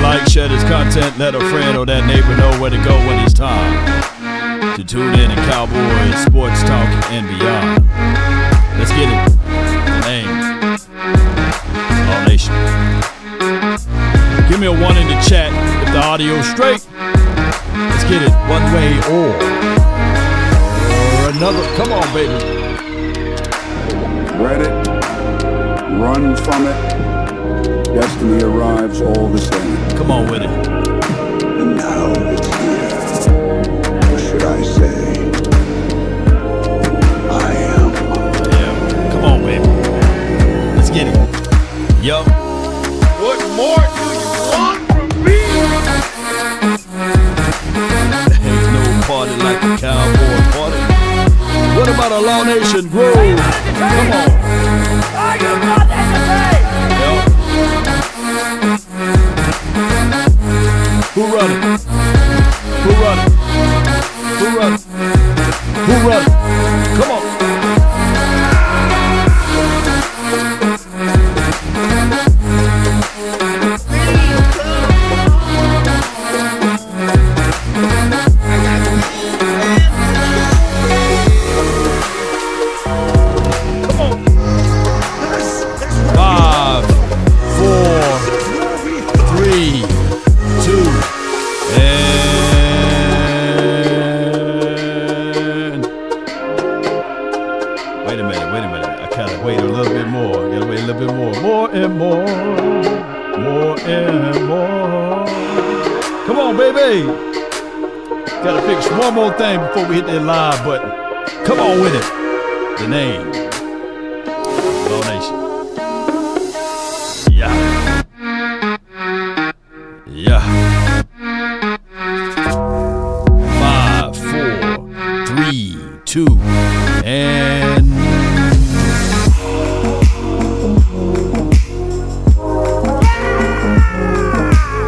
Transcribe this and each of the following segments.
Like, share this content, let a friend or that neighbor know where to go when it's time to tune in to Cowboys, sports talk, and beyond. Let's get it. The name, All Nation. Give me a 1 in the chat if the audio's straight. Let's get it one way or another. Come on, baby. Read it, run from it. Destiny arrives all the same. Come on with it. And now it's here. Or should I say, I am. Yeah. Come on, baby. Let's get it. Yup. What more do you want from me? Ain't no party like a cowboy party. What about a Law Nation Grove? Come on. Are you about that to say? Yup. Who run it? Who run it? Who run it? Who run it? Come on. Gotta fix one more thing before we hit that live button. Come on with it. The name. All Nation. Yeah. Yeah. 5, 4, 3, 2, and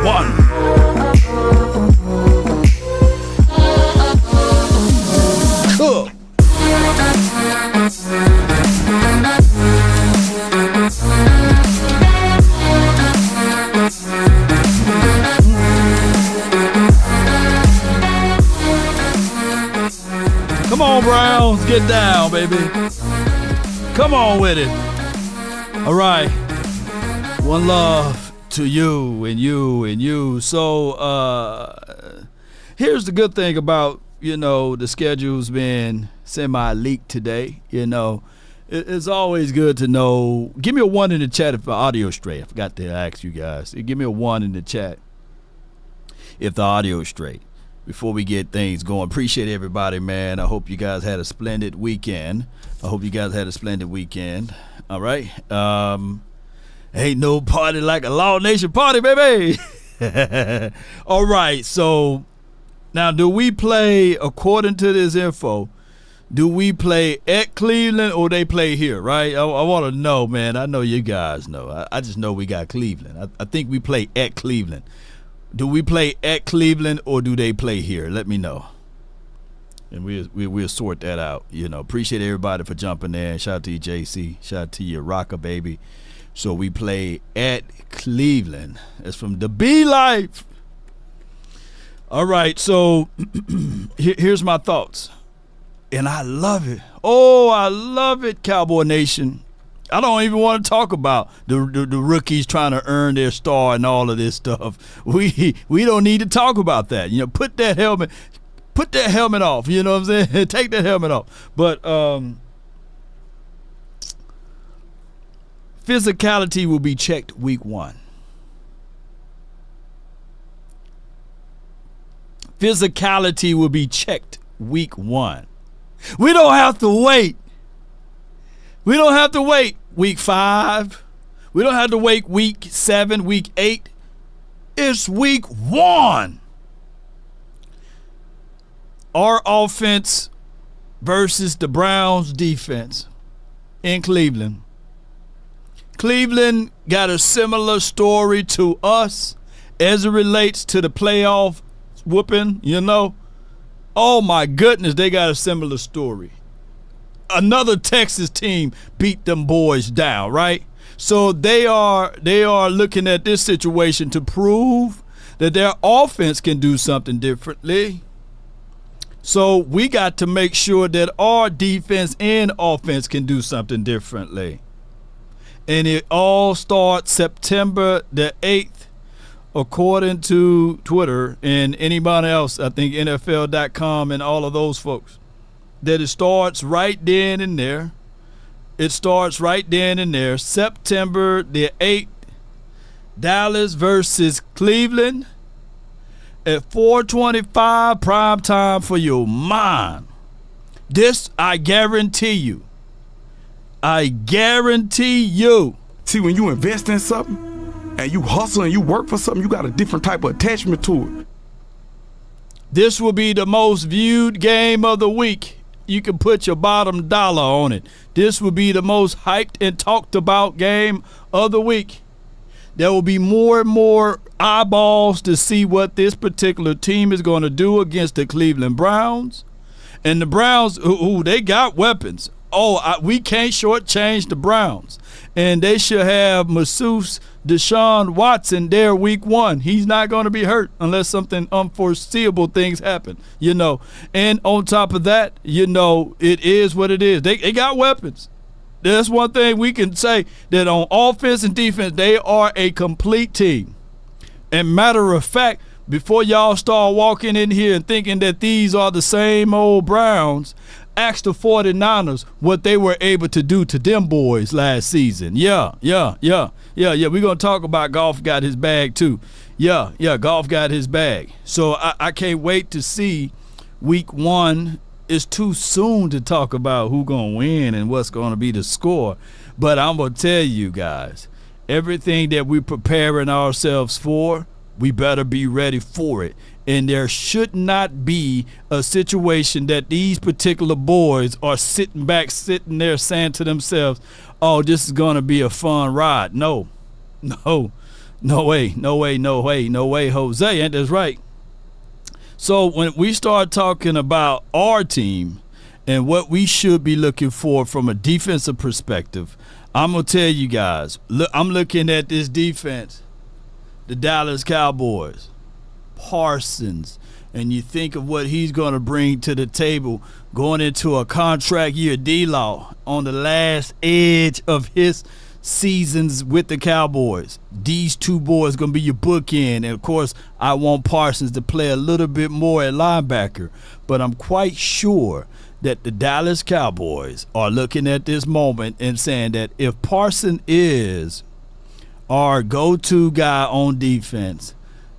1. Come on, Browns, get down, baby. Come on with it. All right. One love to you and you and you. So here's the good thing about, the schedule's been semi-leaked today. It's always good to know. Give me a 1 in the chat if the audio's straight. I forgot to ask you guys. Give me a 1 in the chat if the audio's straight before we get things going. Appreciate everybody, man. I hope you guys had a splendid weekend. All right. Ain't no party like a Law Nation party, baby. All right. So now, do we play, according to this info, do we play at Cleveland or they play here, right? I want to know, man. I know you guys know. I just know we got Cleveland. I think we play at Cleveland. Do we play at Cleveland or do they play here? Let me know. And we'll sort that out. Appreciate everybody for jumping in. Shout out to you, JC. Shout out to you, Rocker, baby. So we play at Cleveland. That's from the B Life. All right, so here's my thoughts. And I love it. Oh, I love it, Cowboy Nation. I don't even want to talk about the rookies trying to earn their star and all of this stuff. We don't need to talk about that. Put that helmet off. You know what I'm saying? Take that helmet off. But physicality will be checked week 1. Physicality will be checked week 1. We don't have to wait. We don't have to wait week 5. We don't have to wait week 7, week 8. It's week 1. Our offense versus the Browns defense in Cleveland. Cleveland got a similar story to us as it relates to the playoff whooping, Oh my goodness, they got a similar story. Another Texas team beat them boys down, right? So they are looking at this situation to prove that their offense can do something differently. So we got to make sure that our defense and offense can do something differently. And it all starts September the 8th, according to Twitter and anybody else, I think NFL.com and all of those folks, that it starts right then and there. It starts right then and there. September the 8th, Dallas versus Cleveland at 4:25 prime time for your mind. This, I guarantee you. I guarantee you. See, when you invest in something and you hustle and you work for something, you got a different type of attachment to it. This will be the most viewed game of the week. You can put your bottom dollar on it. This will be the most hyped and talked about game of the week. There will be more and more eyeballs to see what this particular team is going to do against the Cleveland Browns. And the Browns, they got weapons. We can't shortchange the Browns. And they should have Masseuse Deshaun Watson there week 1. He's not going to be hurt unless something unforeseeable things happen, And on top of that, it is what it is. They got weapons. That's one thing we can say, that on offense and defense, they are a complete team. And matter of fact, before y'all start walking in here and thinking that these are the same old Browns, ask the 49ers what they were able to do to them boys last season. Yeah. We're going to talk about Goff got his bag too. Yeah, Goff got his bag. So I can't wait to see week 1. It's too soon to talk about who's going to win and what's going to be the score. But I'm going to tell you guys, everything that we're preparing ourselves for, we better be ready for it. And there should not be a situation that these particular boys are sitting there saying to themselves, oh, this is going to be a fun ride. No way, Jose. Ain't that right? So when we start talking about our team and what we should be looking for from a defensive perspective, I'm going to tell you guys, I'm looking at this defense, the Dallas Cowboys, Parsons, and you think of what he's going to bring to the table going into a contract year, D-Law, on the last edge of his seasons with the Cowboys. These two boys going to be your bookend. And, of course, I want Parsons to play a little bit more at linebacker. But I'm quite sure that the Dallas Cowboys are looking at this moment and saying that if Parsons is our go-to guy on defense,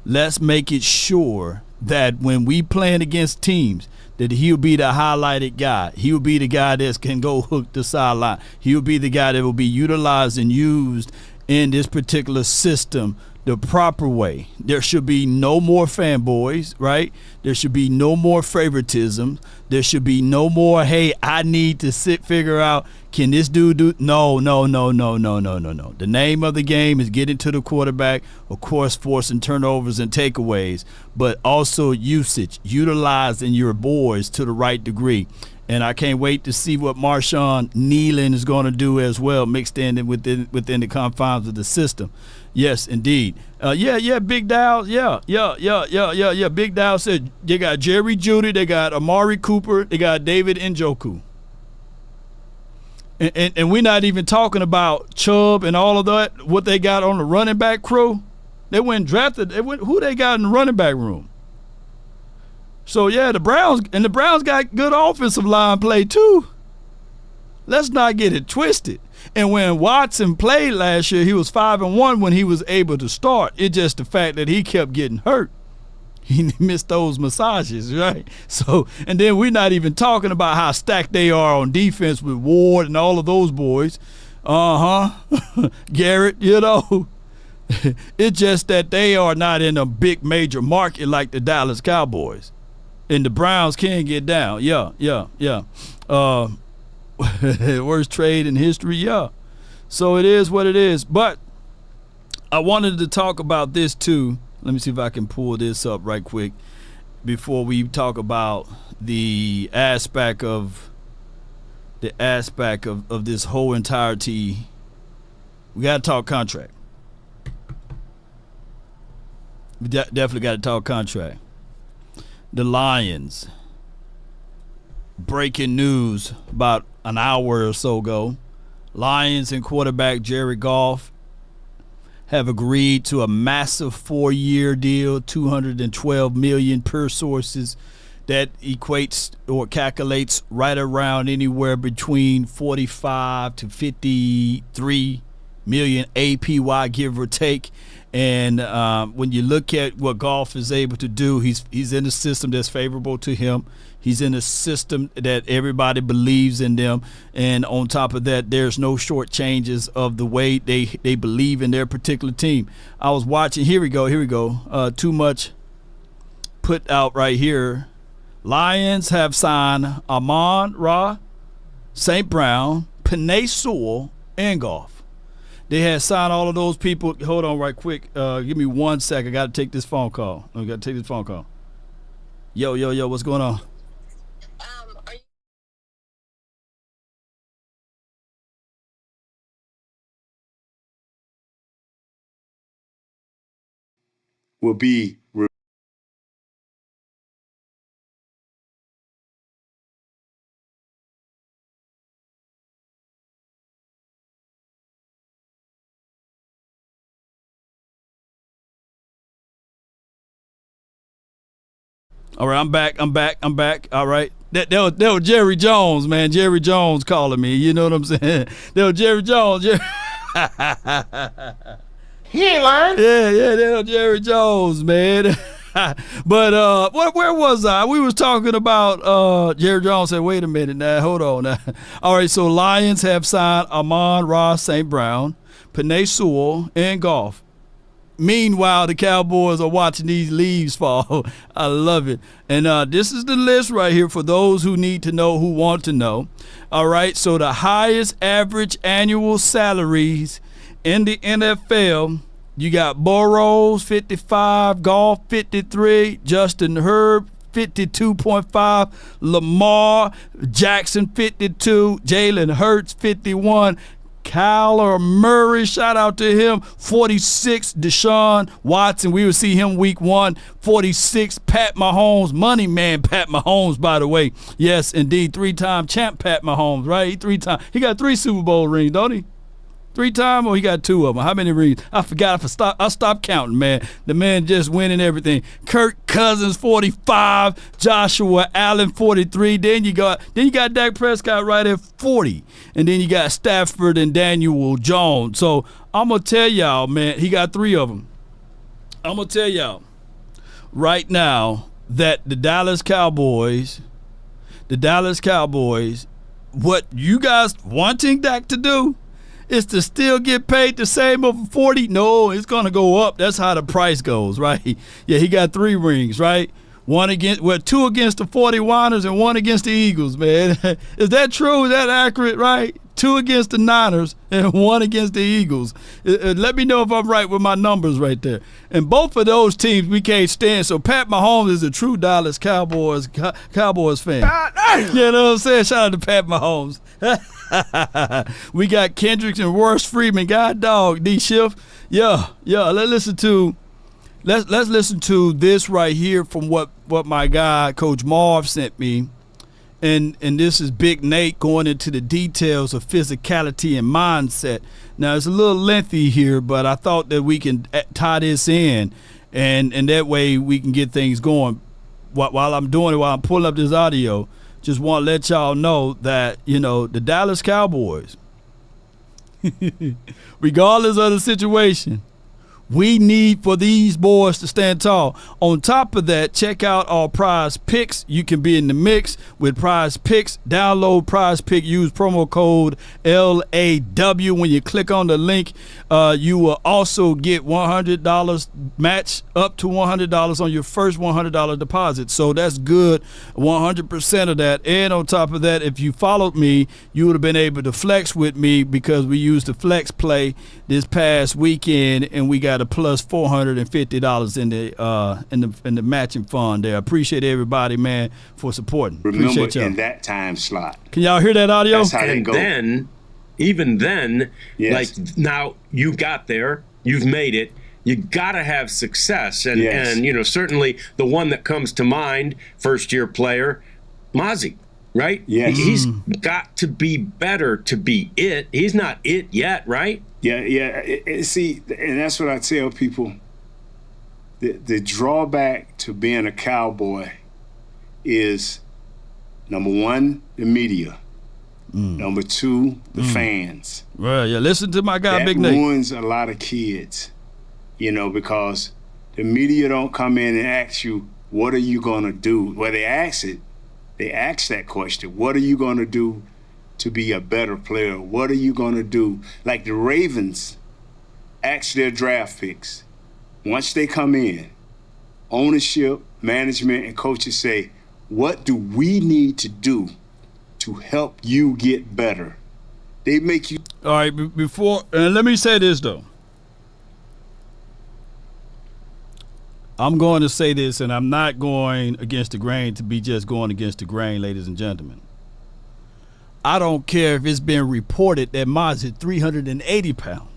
let's make it sure that when we playing against teams, that he'll be the highlighted guy. He'll be the guy that can go hook the sideline. He'll be the guy that will be utilized and used in this particular system the proper way. There should be no more fanboys, right? There should be no more favoritism. There should be no more, hey, I need to figure out, can this dude do? No. The name of the game is getting to the quarterback, of course, forcing turnovers and takeaways, but also usage, utilizing your boys to the right degree. And I can't wait to see what Marshawn Nealon is going to do as well, mixed in within the confines of the system. Yes, indeed. Big Dow. Yeah. Big Dow said they got Jerry Jeudy, they got Amari Cooper, they got David Njoku. And we're not even talking about Chubb and all of that, what they got on the running back crew. They went and drafted. Who they got in the running back room? So, yeah, the Browns got good offensive line play too. Let's not get it twisted. And when Watson played last year, he was 5-1 when he was able to start. It's just the fact that he kept getting hurt. He missed those massages, right? So, and then we're not even talking about how stacked they are on defense with Ward and all of those boys. Garrett, It's just that they are not in a big major market like the Dallas Cowboys. And the Browns can get down. Yeah. Worst trade in history, yeah. So it is what it is. But I wanted to talk about this too. Let me see if I can pull this up right quick before we talk about the aspect of this whole entirety. We got to talk contract. Definitely got to talk contract. The Lions. Breaking news about an hour or so ago. Lions and quarterback Jared Goff have agreed to a massive 4-year deal, $212 million per sources. That equates or calculates right around anywhere between 45 to 53 million APY, give or take. And when you look at what Goff is able to do, he's in a system that's favorable to him. He's in a system that everybody believes in them. And on top of that, there's no short changes of the way they believe in their particular team. I was watching. Here we go. Too much put out right here. Lions have signed Amon-Ra, St. Brown, Penei Sewell, and Goff. They had signed all of those people. Hold on right quick. Give me 1 second. I got to take this phone call. Yo, what's going on? Will be All right, I'm back. All right. That was Jerry Jones, man. Jerry Jones calling me. You know what I'm saying? That was Jerry Jones. He ain't lying. Yeah, that was Jerry Jones, man. But where was I? We was talking about Jerry Jones said, wait a minute now, hold on now. All right, so Lions have signed Amon-Ra St. Brown, Penei Sewell, and Goff. Meanwhile, the Cowboys are watching these leaves fall. I love it. And this is the list right here for those who need to know, who want to know. All right, so the highest average annual salaries in the NFL, you got Burrows, 55, Goff, 53, Justin Herbert, 52.5, Lamar Jackson, 52, Jalen Hurts, 51, Kyler Murray, shout out to him, 46, Deshaun Watson, we will see him week 1, 46, Pat Mahomes, money man Pat Mahomes, by the way. Yes, indeed, 3-time champ Pat Mahomes, right? He got 3 Super Bowl rings, don't he? 3-time, or he got 2 of them? How many rings? I forgot. I stopped counting, man. The man just winning everything. Kirk Cousins, 45. Joshua Allen, 43. Then you got Dak Prescott right at 40. And then you got Stafford and Daniel Jones. So I'm gonna tell y'all, man, he got 3 of them. I'm gonna tell y'all right now that the Dallas Cowboys, what you guys wanting Dak to do is to still get paid the same over 40. No, it's going to go up. That's how the price goes, right? Yeah, he got 3 rings, right? 2 against the 41ers and 1 against the Eagles, man. Is that true? Is that accurate, right? 2 against the Niners and 1 against the Eagles. Let me know if I'm right with my numbers right there. And both of those teams we can't stand. So Pat Mahomes is a true Dallas Cowboys fan. You know what I'm saying? Shout out to Pat Mahomes. We got Kendricks and Worst Freeman. God dog, D Schiff. Yeah. Let's listen to this right here from what my guy Coach Marv sent me. And this is Big Nate going into the details of physicality and mindset. Now, it's a little lengthy here, but I thought that we can tie this in, and that way we can get things going. While I'm doing it, while I'm pulling up this audio, just want to let y'all know that, the Dallas Cowboys, regardless of the situation, we need for these boys to stand tall. On top of that, check out our Prize Picks. You can be in the mix with Prize Picks. Download Prize Pick. Use promo code LAW. When you click on the link, you will also get $100 match up to $100 on your first $100 deposit. So that's good, 100% of that. And on top of that, if you followed me, you would have been able to flex with me because we used the flex play this past weekend, and we got a plus $450 in the matching fund there. I appreciate everybody, man, for supporting. Remember, appreciate y'all. in that time slot. Can y'all hear that audio? That's how they And go. then, even then, Yes. like now you've got there, you've made it. You got to have success. And, Yes. and, you know, certainly the one that comes to mind, first-year player, Mozzie, right? Yes. He's got to be better to be it. He's not it yet, right? Yeah. See, and that's what I tell people. The drawback to being a Cowboy is, number one, the media. Number two, the fans. Well, yeah, listen to my guy, That Big Nate. ruins a lot of kids, you know, because the media don't come in and ask you, what are you going to do? Well, they ask that question. What are you going to do to be a better player? What are you going to do? Like the Ravens ask their draft picks. Once they come in, ownership, management, and coaches say, what do we need to do to help you get better? They make you. All right, before, and let me say this, though. I'm going to say this, and I'm not going against the grain to be just going against the grain, ladies and gentlemen. I don't care if it's been reported that Maz is 380 pounds.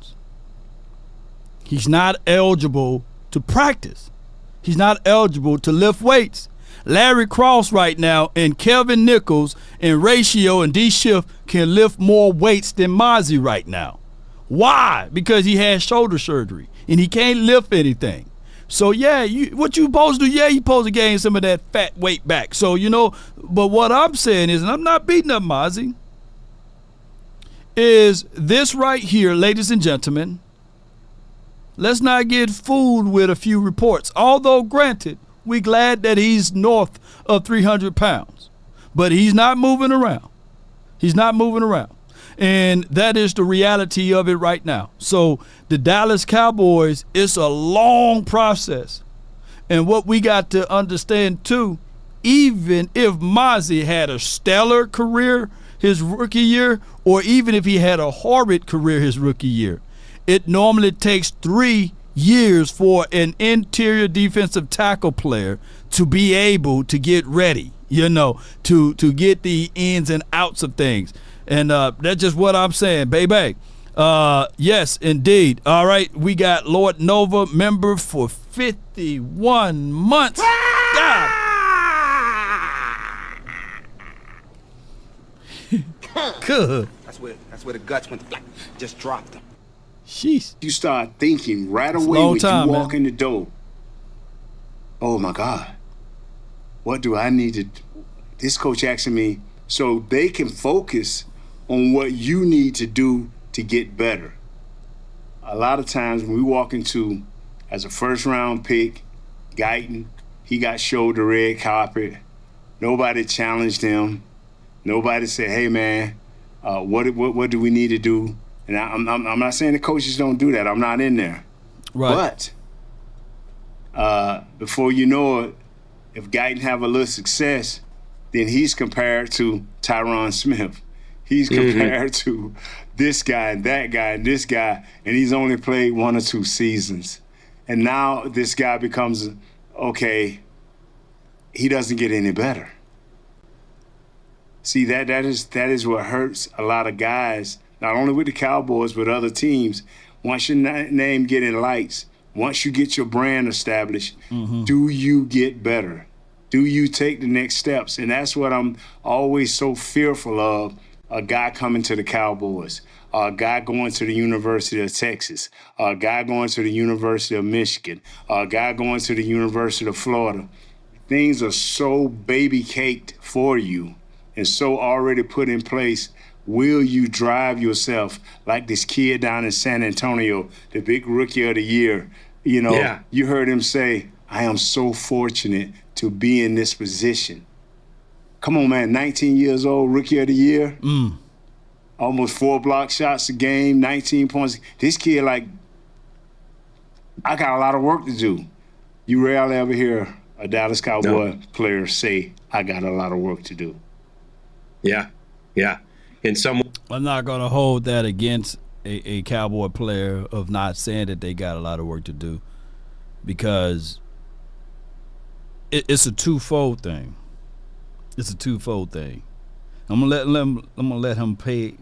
He's not eligible to practice. He's not eligible to lift weights. Larry Cross right now and Kevin Nichols and Ratio and D Shift can lift more weights than Mozzie right now. Why? Because he had shoulder surgery and he can't lift anything. So yeah, what you supposed to do? Yeah, you supposed to gain some of that fat weight back. So you know, but what I'm saying is, and I'm not beating up Mozzie, is this right here, ladies and gentlemen. Let's not get fooled with a few reports. Although, granted, we're glad that he's north of 300 pounds. But he's not moving around. He's not moving around. And that is the reality of it right now. So the Dallas Cowboys, it's a long process. And what we got to understand, too, even if Mozzie had a stellar career his rookie year, or even if he had a horrid career his rookie year, it normally takes 3 years for an interior defensive tackle player to be able to get ready, you know, to get the ins and outs of things. And that's just what I'm saying, baby. Yes, indeed. All right, we got Lord Nova, member for 51 months. God. Good. That's where the guts went. Just dropped them. Sheesh. You start thinking right away long when time, you walk man. in the door. Oh my God, what do I need to do? This coach asking me, so they can focus on what you need to do to get better. A lot of times when we walk into, as a first round pick, Guyton, he got showed the red carpet. Nobody challenged him. Nobody said, hey man, what do we need to do? And I'm not saying the coaches don't do that. I'm not in there. Right. But before you know it, if Guyton have a little success, then he's compared to Tyron Smith. He's compared to this guy and that guy and this guy, and he's only played 1 or 2 seasons. And now this guy becomes, okay, he doesn't get any better. See, that is what hurts a lot of guys, not only with the Cowboys, but other teams. Once your name get in lights, once you get your brand established, do you get better? Do you take the next steps? And that's what I'm always so fearful of, a guy coming to the Cowboys, a guy going to the University of Texas, a guy going to the University of Michigan, a guy going to the University of Florida. Things are so baby-caked for you and so already put in place. Will you drive yourself like this kid down in San Antonio, the big rookie of the year? You know, You heard him say, I am so fortunate to be in this position. Come on, man, 19 years old, rookie of the year. Almost 4 block shots a game, 19 points. This kid, like, I got a lot of work to do. You rarely ever hear a Dallas Cowboy player say, I got a lot of work to do. Yeah. I'm not going to hold that against a Cowboy player of not saying that they got a lot of work to do, because it's a twofold thing. It's a twofold thing. I'm gonna let him play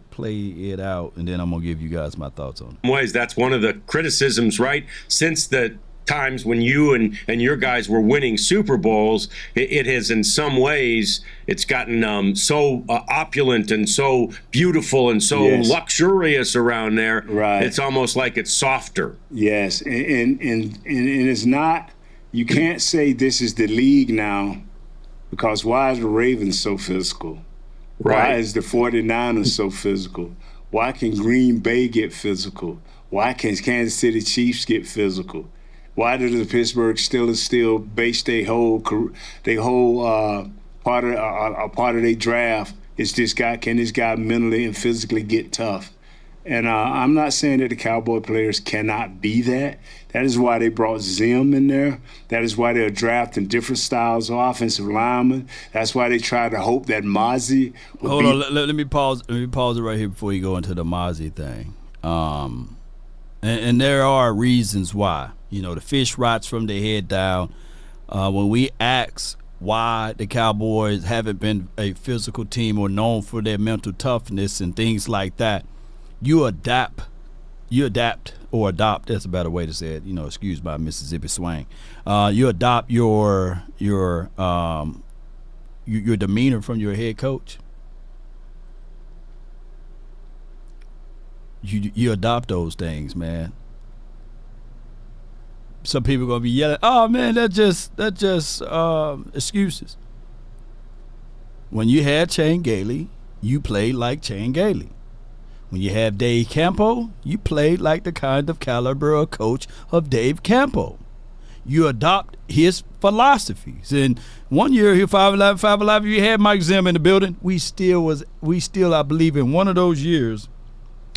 it out, and then I'm gonna give you guys my thoughts on it. Ways, that's one of the criticisms, right? Since the times when you and your guys were winning Super Bowls, it has in some ways it's gotten so opulent and so beautiful and so luxurious around there. Right. It's almost like it's softer. Yes, and it's not. You can't say this is the league now, because why is the Ravens so physical? Right. Why is the 49ers so physical? Why can Green Bay get physical? Why can Kansas City Chiefs get physical? Why do the Pittsburgh Steelers still base their whole part of their draft is this guy? Can this guy mentally and physically get tough? And I'm not saying that the Cowboy players cannot be that. That is why they brought Zim in there. That is why they're drafting different styles of offensive linemen. That's why they try to hope that Mozzie would Hold on, let me pause. Let me pause it right here before you go into the Mozzie thing. And there are reasons why. You know, the fish rots from their head down. When we ask why the Cowboys haven't been a physical team or known for their mental toughness and things like that, you adapt, or adopt, that's a better way to say it, you know, excuse my Mississippi swang. You adopt your demeanor from your head coach. You adopt those things, man. Some people are gonna be yelling, "Oh man, that just excuses." When you had Shane Gailey, you played like Shane Gailey. When you have Dave Campo, you played like the kind of caliber of coach of Dave Campo. You adopt his philosophies. And one year, 5'11", you had Mike Zim in the building. We still, I believe, in one of those years,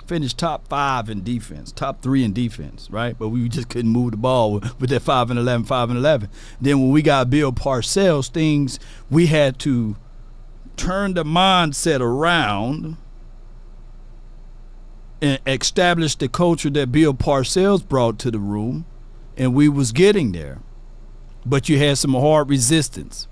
finished top 5 in defense, top 3 in defense, right? But we just couldn't move the ball with that 5-11. Then when we got Bill Parcells, we had to turn the mindset around and establish the culture that Bill Parcells brought to the room, and we was getting there. But you had some hard resistance.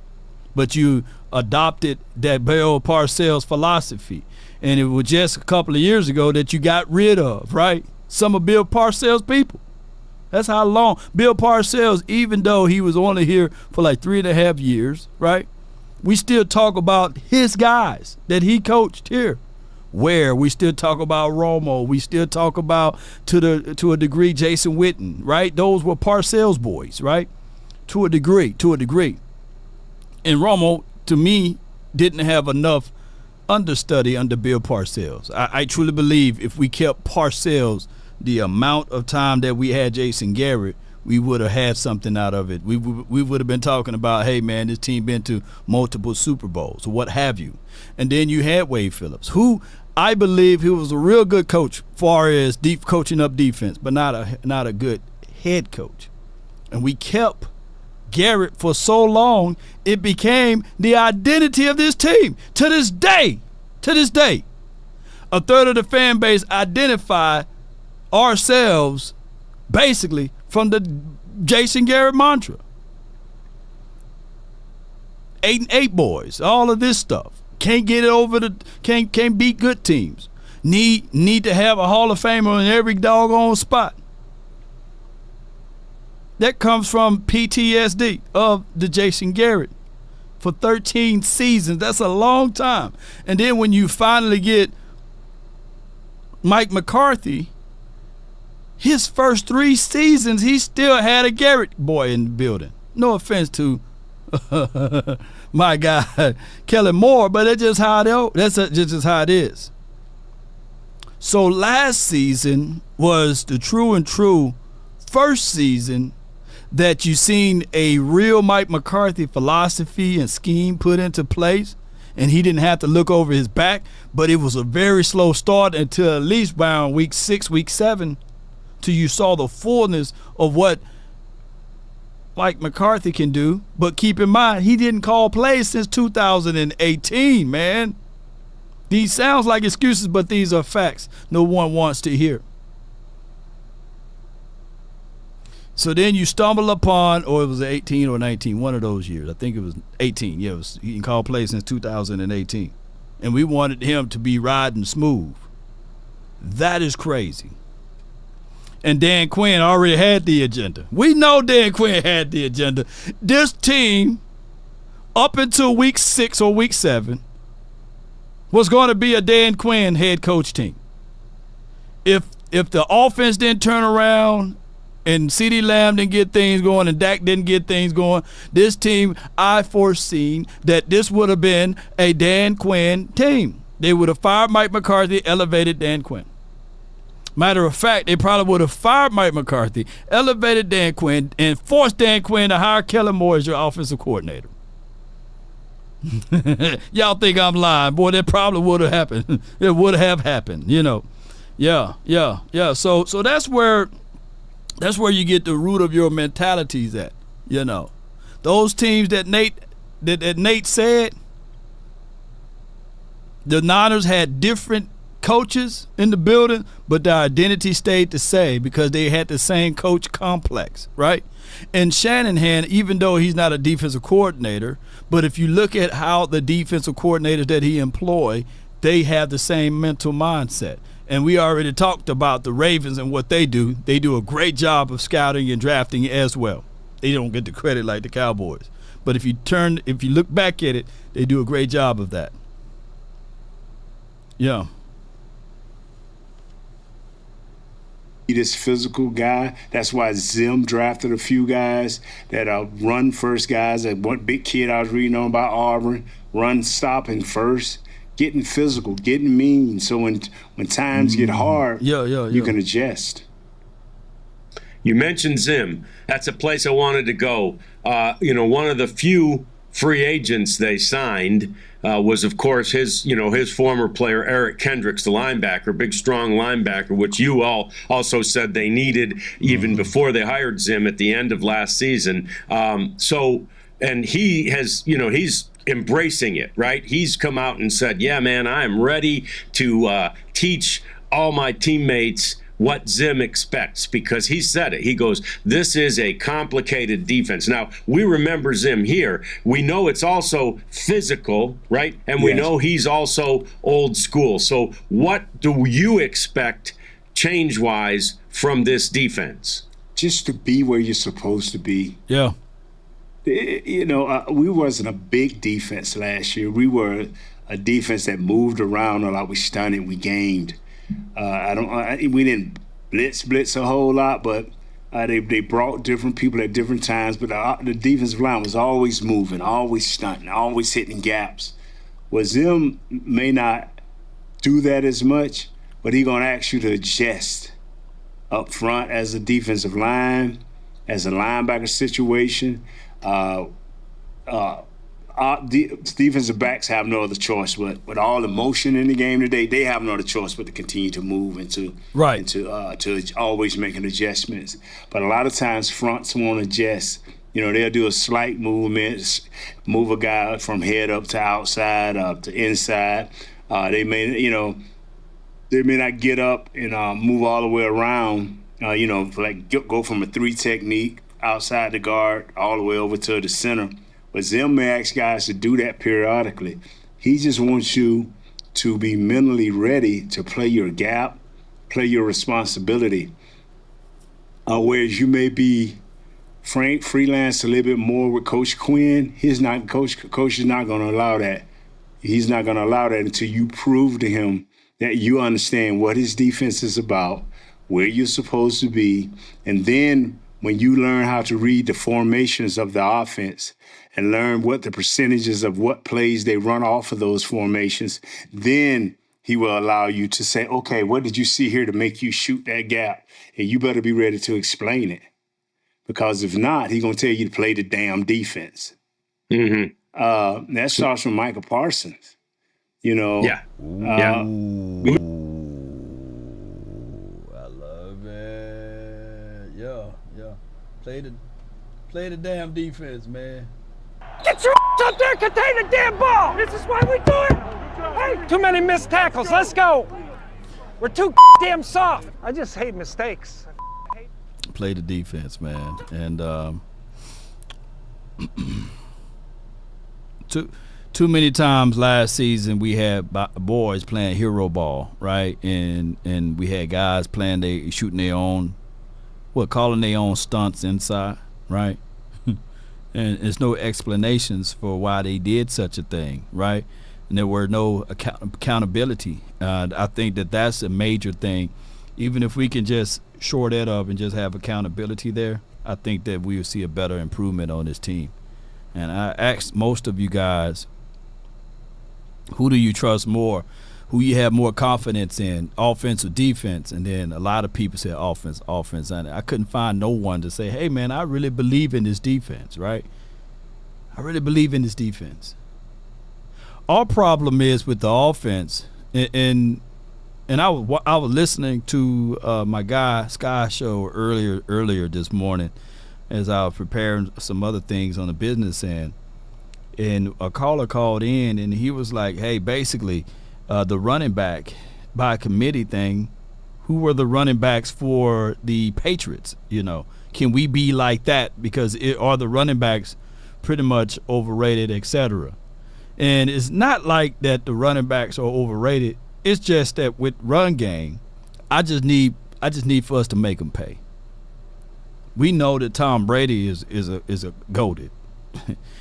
But you adopted that Bill Parcells philosophy. And it was just a couple of years ago that you got rid of, right? Some of Bill Parcells' people. That's how long. Bill Parcells, even though he was only here for like 3.5 years, right? We still talk about his guys that he coached here. Where we still talk about Romo, we still talk about to a degree Jason Witten, right? Those were Parcells boys, right? To a degree. And Romo, to me, didn't have enough understudy under Bill Parcells. I truly believe if we kept Parcells the amount of time that we had Jason Garrett, we would have had something out of it. We would have been talking about, hey man, this team been to multiple Super Bowls or what have you. And then you had Wade Phillips, who I believe he was a real good coach far as deep coaching up defense, but not a good head coach. And we kept Garrett for so long, it became the identity of this team. To this day, a third of the fan base identify ourselves basically from the Jason Garrett mantra. 8-8 boys, all of this stuff. Can't get it over can't beat good teams. Need to have a Hall of Famer in every doggone spot. That comes from PTSD of the Jason Garrett for 13 seasons. That's a long time. And then when you finally get Mike McCarthy, his first 3 seasons, he still had a Garrett boy in the building. No offense to my guy Kellen Moore, but that's just how it is. So last season was the true first season that you seen a real Mike McCarthy philosophy and scheme put into place, and he didn't have to look over his back, but it was a very slow start until at least around week 6, week 7, till you saw the fullness of what Mike McCarthy can do. But keep in mind, he didn't call plays since 2018, man. These sounds like excuses, but these are facts no one wants to hear. So then you stumble upon, or it was 18 or 19, one of those years. I think it was 18. Yeah, he didn't call plays since 2018. and we wanted him to be riding smooth. That is crazy. And Dan Quinn already had the agenda. We know Dan Quinn had the agenda. This team, up until week 6 or week 7, was going to be a Dan Quinn head coach team. If the offense didn't turn around and CeeDee Lamb didn't get things going and Dak didn't get things going, this team, I foreseen that this would have been a Dan Quinn team. They would have fired Mike McCarthy, elevated Dan Quinn. Matter of fact, they probably would have fired Mike McCarthy, elevated Dan Quinn, and forced Dan Quinn to hire Kellen Moore as your offensive coordinator. Y'all think I'm lying. Boy, that probably would have happened. It would have happened, you know. Yeah. So that's where you get the root of your mentalities at, you know. Those teams that Nate said, the Niners had different coaches in the building, but their identity stayed the same because they had the same coach complex, right? And Shanahan, even though he's not a defensive coordinator, but if you look at how the defensive coordinators that he employ, they have the same mental mindset. And we already talked about the Ravens and what they do. They do a great job of scouting and drafting as well. They don't get the credit like the Cowboys. But if you look back at it, they do a great job of that. Yeah. This physical guy. That's why Zim drafted a few guys that are run first guys. That one big kid I was reading on about Auburn, run stopping first, getting physical, getting mean. So when times get hard, you can adjust. You mentioned Zim. That's a place I wanted to go. One of the few free agents they signed was, of course, his former player Eric Kendricks, the linebacker, big, strong linebacker, which you all also said they needed even before they hired Zim at the end of last season. And he has, he's embracing it, right? He's come out and said, yeah, man, I am ready to teach all my teammates what Zim expects, because he said it. He goes, this is a complicated defense. Now, we remember Zim here. We know it's also physical, right? And we know he's also old school. So what do you expect change-wise from this defense? Just to be where you're supposed to be. Yeah. We wasn't a big defense last year. We were a defense that moved around a lot. We stunted, we gamed. We didn't blitz a whole lot, but they brought different people at different times. But the defensive line was always moving, always stunting, always hitting gaps. Well, Zim may not do that as much, but he's gonna ask you to adjust up front as a defensive line, as a linebacker situation. Defensive backs have no other choice, but with all the motion in the game today, they have no other choice but to continue to move and to always making adjustments. But a lot of times fronts won't adjust. They'll do a slight movement, move a guy from head up to outside, up to inside. They may not get up and move all the way around. Go from a 3 technique outside the guard all the way over to the center. But Zim may ask guys to do that periodically. He just wants you to be mentally ready to play your gap, play your responsibility. Whereas you may be freelance a little bit more with Coach Quinn, Coach is not going to allow that. He's not going to allow that until you prove to him that you understand what his defense is about, where you're supposed to be, and then when you learn how to read the formations of the offense and learn what the percentages of what plays they run off of those formations, then he will allow you to say, okay, what did you see here to make you shoot that gap? And you better be ready to explain it. Because if not, he's going to tell you to play the damn defense. Mm-hmm. That starts from Michael Parsons. Yeah. I love it. Yeah. Play the damn defense, man. Get your up there, contain the damn ball. This is why we do it. Hey, too many missed tackles. Let's go. We're too damn soft. I just hate mistakes. Play the defense, man. And too many times last season we had boys playing hero ball, right? And we had guys shooting their own, calling their own stunts inside, right? And there's no explanations for why they did such a thing, right? And there were no accountability. I think that's a major thing. Even if we can just shore that up and just have accountability there, I think that we will see a better improvement on this team. And I asked most of you guys, who do you trust more? Who you have more confidence in, offense or defense? And then a lot of people said offense. And I couldn't find no one to say, hey, man, I really believe in this defense, right? I really believe in this defense. Our problem is with the offense, and I was listening to my guy Sky show earlier this morning as I was preparing some other things on the business end. And a caller called in, and he was like, hey, basically, the running back by committee thing, who were the running backs for the Patriots? Can we be like that? Because are the running backs pretty much overrated, etc.? And it's not like that the running backs are overrated. It's just that with run game, I just need for us to make them pay. We know that Tom Brady is a goated.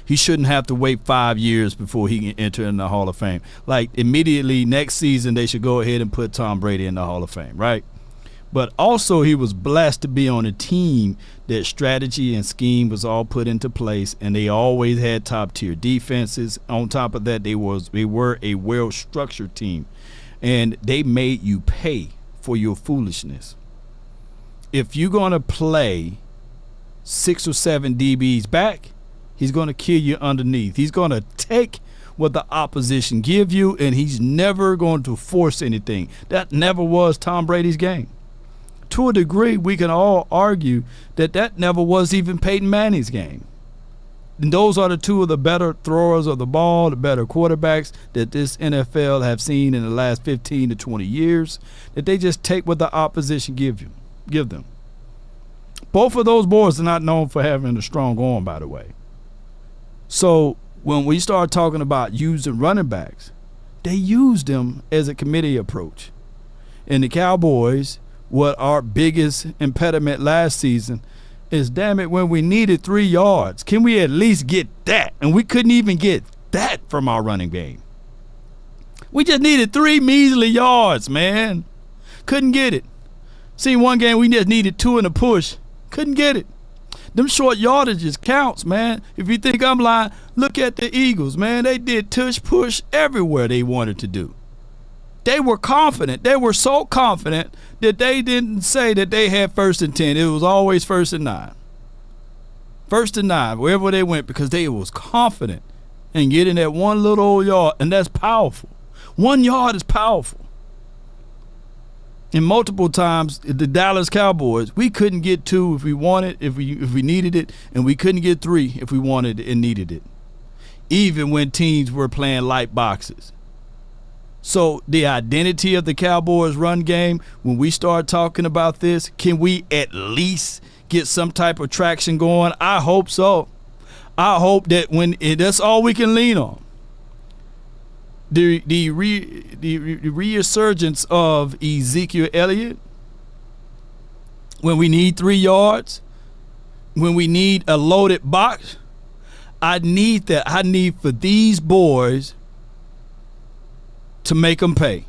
He shouldn't have to wait 5 years before he can enter in the Hall of Fame. Like, immediately next season, they should go ahead and put Tom Brady in the Hall of Fame, right? But also he was blessed to be on a team that strategy and scheme was all put into place, and they always had top-tier defenses. On top of that, they were a well-structured team, and they made you pay for your foolishness. If you're going to play 6 or 7 DBs back, he's going to kill you underneath. He's going to take what the opposition give you, and he's never going to force anything. That never was Tom Brady's game. To a degree, we can all argue that never was even Peyton Manning's game. And those are the two of the better throwers of the ball, the better quarterbacks that this NFL have seen in the last 15 to 20 years, that they just take what the opposition give them. Both of those boys are not known for having a strong arm, by the way. So when we start talking about using running backs, they use them as a committee approach. And the Cowboys, what our biggest impediment last season is, damn it, when we needed 3 yards, can we at least get that? And we couldn't even get that from our running game. We just needed 3 measly yards, man. Couldn't get it. See, one game we just needed 2 in a push. Couldn't get it. Them short yardages counts, man. If you think I'm lying, look at the Eagles, man. They did tush push everywhere they wanted to do. They were confident. They were so confident that they didn't say that they had 1st and 10. It was always 1st and 9. 1st and 9, wherever they went, because they was confident in getting that one little old yard, and that's powerful. 1 yard is powerful. And multiple times, the Dallas Cowboys, we couldn't get 2 if we wanted, if we needed it, and we couldn't get 3 if we wanted and needed it, even when teams were playing light boxes. So the identity of the Cowboys run game, when we start talking about this, can we at least get some type of traction going? I hope so. I hope that that's all we can lean on. The resurgence of Ezekiel Elliott, when we need 3 yards, when we need a loaded box, I need that. I need for these boys to make them pay.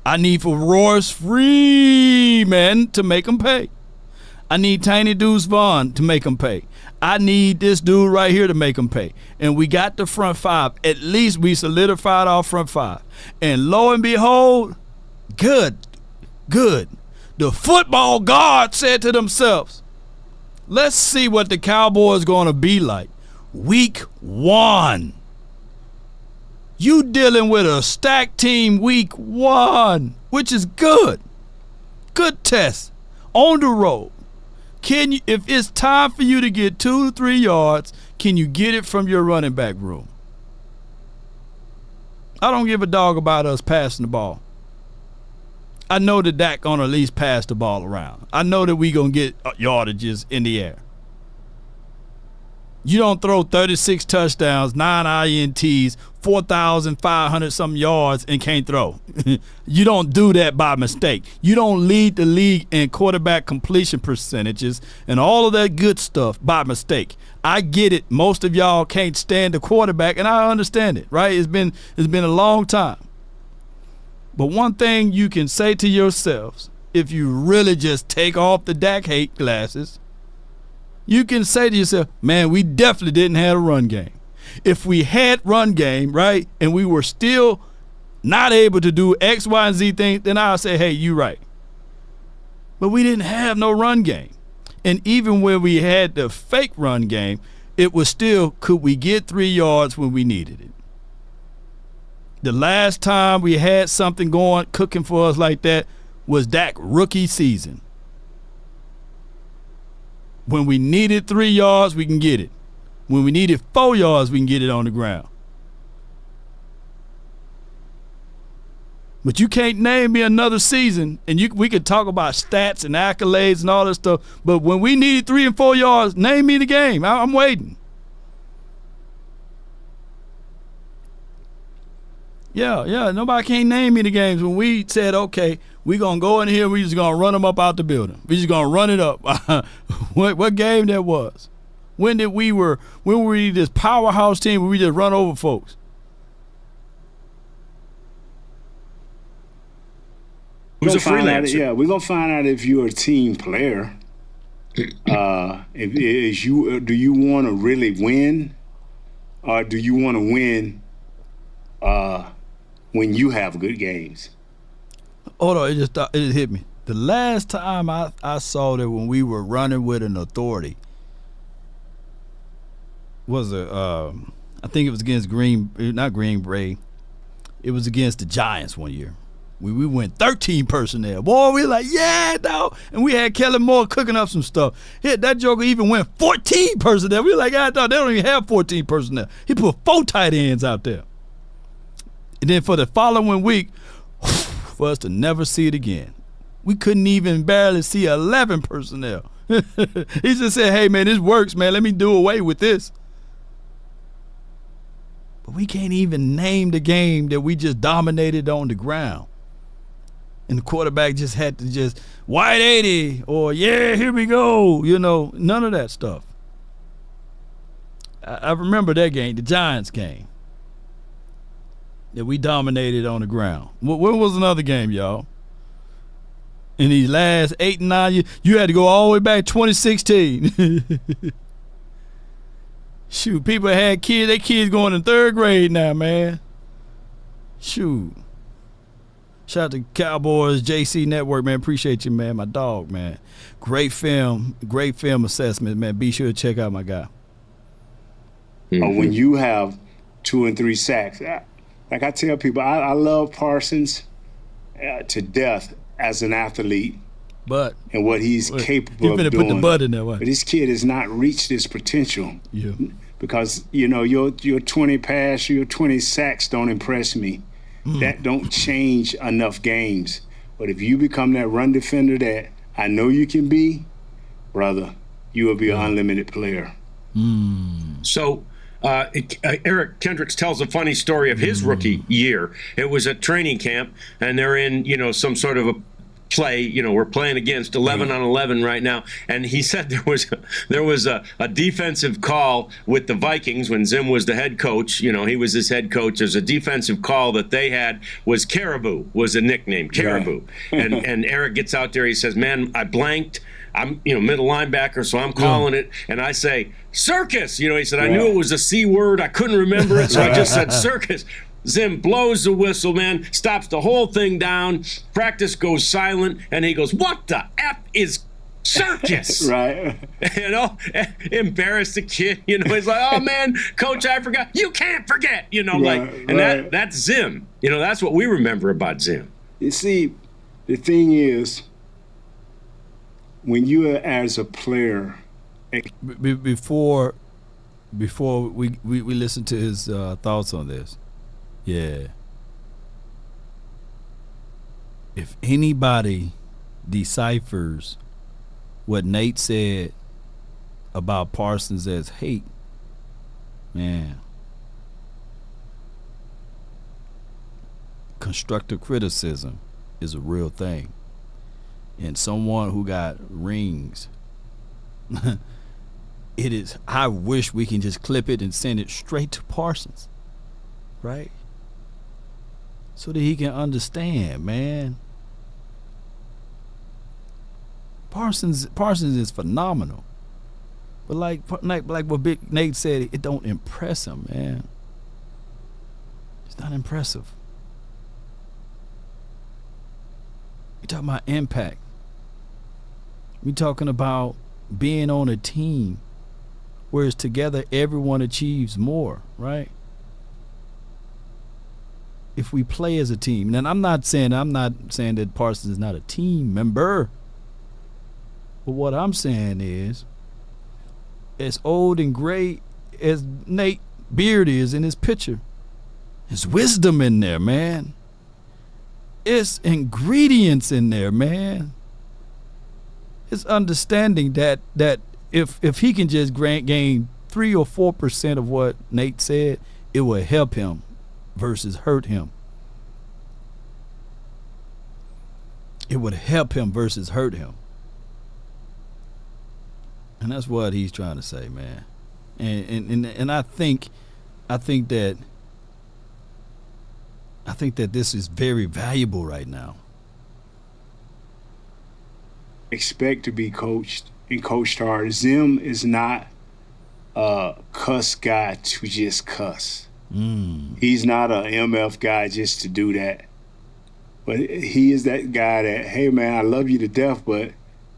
I need for Royce Freeman to make them pay. I need Tiny Deuce Vaughn to make them pay. I need this dude right here to make them pay. And we got the front 5. At least we solidified our front 5. And lo and behold, good. The football gods said to themselves, let's see what the Cowboys going to be like. Week 1. You dealing with a stacked team week 1, which is good. Good test. On the road. Can you, if it's time for you to get 2 to 3 yards, can you get it from your running back room? I don't give a dog about us passing the ball. I know that Dak gonna at least pass the ball around. I know that we gonna get yardages in the air. You don't throw 36 touchdowns, 9 INTs, 4,500 some yards and can't throw. You don't do that by mistake. You don't lead the league in quarterback completion percentages and all of that good stuff by mistake. I get it. Most of y'all can't stand the quarterback, and I understand it, right? It's been a long time. But one thing you can say to yourselves, if you really just take off the Dak hate glasses, you can say to yourself, man, we definitely didn't have a run game. If we had run game, right, and we were still not able to do X, Y, and Z things, then I'll say, hey, you right. But we didn't have no run game. And even when we had the fake run game, it was still, could we get 3 yards when we needed it? The last time we had something going, cooking for us like that was Dak rookie season. When we needed 3 yards, we can get it. When we needed 4 yards, we can get it on the ground. But you can't name me another season, and we could talk about stats and accolades and all that stuff, but when we needed 3 and 4 yards, name me the game. I'm waiting. Yeah, nobody can't name me the games when we said, okay, we're going to go in here, we just going to run them up out the building. We just going to run it up. What game that was? When were we this powerhouse team where we just run over folks? Who's a freelancer? Yeah, we're going to find out if you're a team player. Do you want to really win, or do you want to win when you have good games? Hold on, it just hit me. The last time I saw that when we were running with an authority was I think it was against not Green Bay. It was against the Giants one year. We went 13 personnel. Boy, we like, yeah, dog. And we had Kellen Moore cooking up some stuff. That joker even went 14 personnel. We were like, I thought they don't even have 14 personnel. He put 4 tight ends out there. And then for the following week, for us to never see it again, we couldn't even barely see 11 personnel. He just said, hey, man, this works, man. Let me do away with this. But we can't even name the game that we just dominated on the ground. And the quarterback just had to just wide 80 or, yeah, here we go. None of that stuff. I remember that game, the Giants game, that we dominated on the ground. What was another game, y'all? In these last 8 and 9 years, you had to go all the way back 2016. Shoot, people had kids. Their kids going in 3rd grade now, man. Shoot. Shout out to Cowboys, JC Network, man. Appreciate you, man. My dog, man. Great film assessment, man. Be sure to check out my guy. When you have 2 and 3 sacks, like I tell people, I love Parsons to death as an athlete, and what he's capable of doing. Put the butt in there, but this kid has not reached his potential. Yeah. Because your 20 pass, your 20 sacks don't impress me. That don't change enough games. But if you become that run defender that I know you can be, brother, you will be an unlimited player. So Eric Kendricks tells a funny story of his rookie year. It was at training camp, and they're in, some sort of a play. We're playing against 11 on 11 right now, and he said there was a defensive call with the Vikings when Zim was the head coach. He was his head coach. There's a defensive call that they had was Caribou, was a nickname, Caribou. Right. and Eric gets out there. He says, man, I blanked. I'm middle linebacker, so I'm calling it, and I say circus. He said I knew it was a C word. I couldn't remember it, so I just said circus. Zim blows the whistle, man, stops the whole thing down. Practice goes silent, and he goes, what the F is circus? Right. Embarrassed the kid. He's like, oh, man, coach, I forgot. You can't forget, that's Zim. That's what we remember about Zim. You see, the thing is, when you are as a player. Before we listen to his thoughts on this. Yeah. If anybody deciphers what Nate said about Parsons as hate, Man. Constructive criticism is a real thing. And someone who got rings, it is, I wish we can just clip it and send it straight to Parsons, right? So that he can understand, man. Parsons is phenomenal. But like what Big Nate said, it don't impress him, man. It's not impressive. We talking about impact. We talking about being on a team, whereas together everyone achieves more, right? If we play as a team, and I'm not saying that Parsons is not a team member, but what I'm saying is, as old and gray as Nate Beard is in his picture, there's wisdom in there, man. It's ingredients in there, man. It's understanding that if he can just gain 3 or 4% of what Nate said, it will help him versus hurt him. It would help him versus hurt him. And that's what he's trying to say, man. And I think that this is very valuable right now. Expect to be coached and coached hard. Zim is not a cuss guy to just cuss. He's not a MF guy just to do that. But he is that guy that, hey, man, I love you to death, but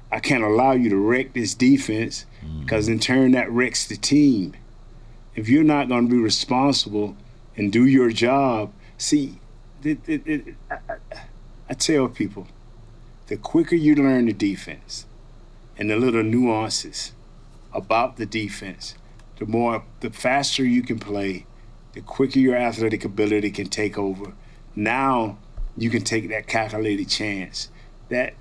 I can't allow you to wreck this defense because in turn that wrecks the team. If you're not going to be responsible and do your job, see, I tell people, the quicker you learn the defense and the little nuances about the defense, the faster you can play, the quicker your athletic ability can take over. Now you can take that calculated chance, that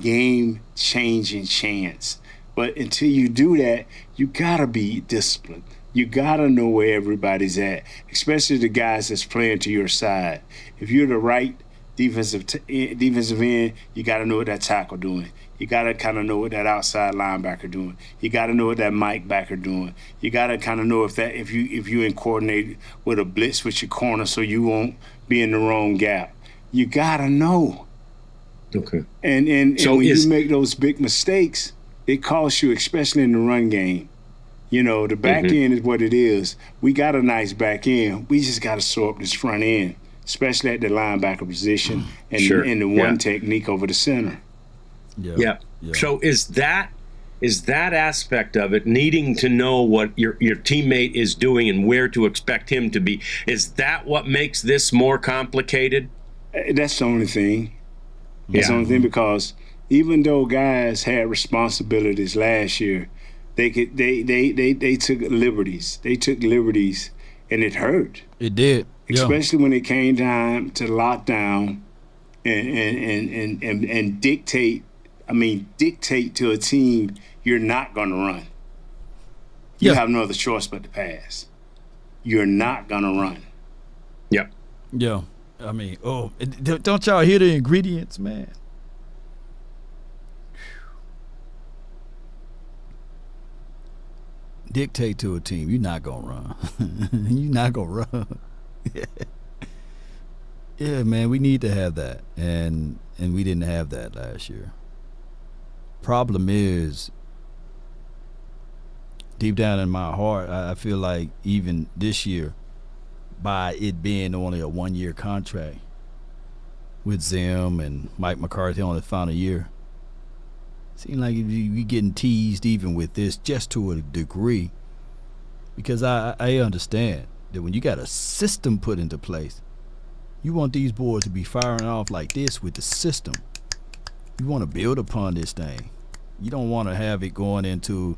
game-changing chance. But until you do that, you gotta be disciplined. You gotta know where everybody's at, especially the guys that's playing to your side. If you're the right defensive end, you gotta know what that tackle doing. You gotta kind of know what that outside linebacker doing. You gotta know what that Mike backer doing. You gotta kind of know if you in coordinate with a blitz with your corner so you won't be in the wrong gap. You gotta know. Okay. And so when you make those big mistakes, it costs you, especially in the run game. You know, the back end is what it is. We got a nice back end. We just got to sew up this front end, especially at the linebacker position and the one technique over the center. Yeah. So is that aspect of it, needing to know what your teammate is doing and where to expect him to be, is that what makes this more complicated? That's the only thing. That's the only thing, because even though guys had responsibilities last year, they took liberties. They took liberties, and it hurt. It did, especially when it came time to lockdown and dictate. I mean, dictate to a team you're not going to run. You have no other choice but to pass. You're not going to run. Yep. Yeah. I mean, don't y'all hear the ingredients, man? Dictate to a team, you're not gonna run. You're not gonna run. Yeah, man, we need to have that, and we didn't have that last year. Problem is, deep down in my heart, I feel like even this year, by it being only a 1-year contract with Zim and Mike McCarthy on the final year, seems like we getting teased even with this, just to a degree, because I understand that when you got a system put into place, you want these boys to be firing off like this with the system. You want to build upon this thing. You don't want to have it going into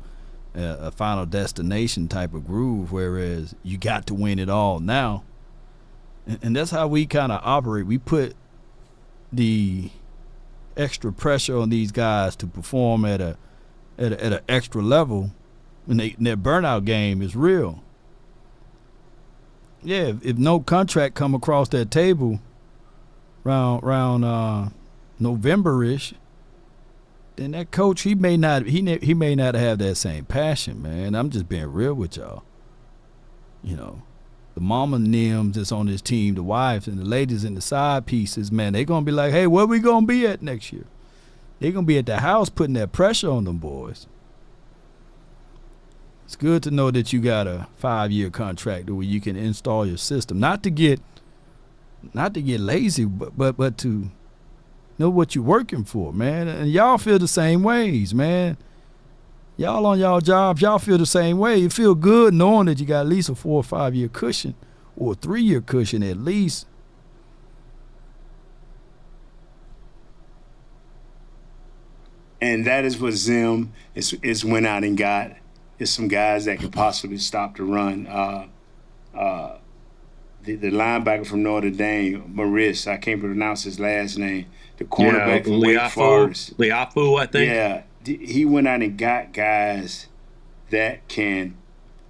a final destination type of groove, whereas you got to win it all now. And that's how we kind of operate. We put the extra pressure on these guys to perform at an extra level, and their burnout game is real. if no contract come across that table around November-ish, then that coach he may not have that same passion, man. I'm just being real with y'all. You know, the mama nims that's on this team, the wives and the ladies and the side pieces, man, they gonna be like, hey, where we gonna be at next year? They gonna be at the house putting that pressure on them boys. It's good to know that you got a 5-year contract where you can install your system, not to get lazy, but to know what you're working for, man. And y'all feel the same ways, man. Y'all on y'all jobs, y'all feel the same way. You feel good knowing that you got at least a 4 or 5 year cushion, or a 3-year cushion at least. And that is what Zim is went out and got. Is some guys that could possibly stop the run. The linebacker from Notre Dame, Maurice, I can't pronounce his last name. The cornerback from Wake Forest. Leafu, I think. Yeah, he went out and got guys that can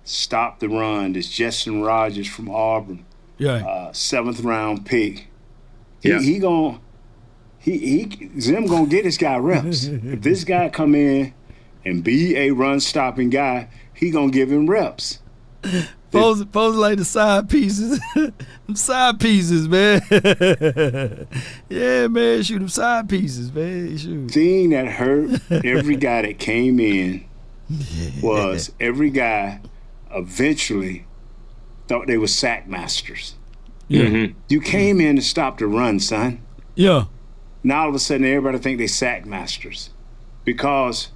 stop the run. There's Justin Rogers from Auburn, 7th round pick. Zim gonna get this guy reps. If this guy come in and be a run-stopping guy, he gonna give him reps. Pose like the side pieces. Them side pieces, man. Yeah, man, shoot them side pieces, man. Shoot. Thing that hurt every guy that came in was every guy eventually thought they were sack masters. Yeah. Mm-hmm. You came in to stop the run, son. Yeah. Now all of a sudden everybody think they sack masters. Because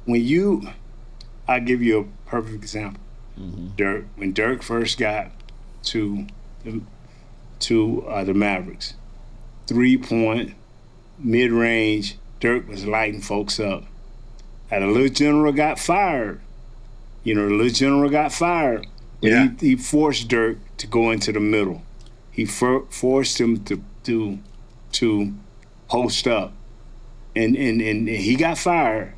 I'll give you a perfect example. Mm-hmm. When Dirk first got to the Mavericks, 3-point, mid-range, Dirk was lighting folks up. And the little general got fired. The little general got fired. Yeah. He forced Dirk to go into the middle. He forced him to post up. And he got fired.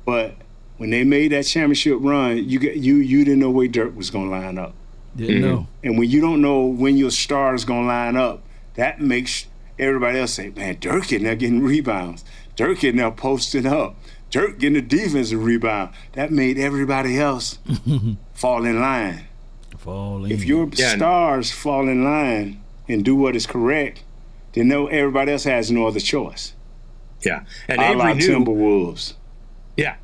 But when they made that championship run, you didn't know where Dirk was going to line up. Didn't know. And when you don't know when your star is going to line up, that makes everybody else say, man, Dirk getting there getting rebounds. Dirk getting there posting up. Dirk getting the defensive rebound. That made everybody else fall in line. If your stars fall in line and do what is correct, then everybody else has no other choice. Yeah. And Avery knew Timberwolves.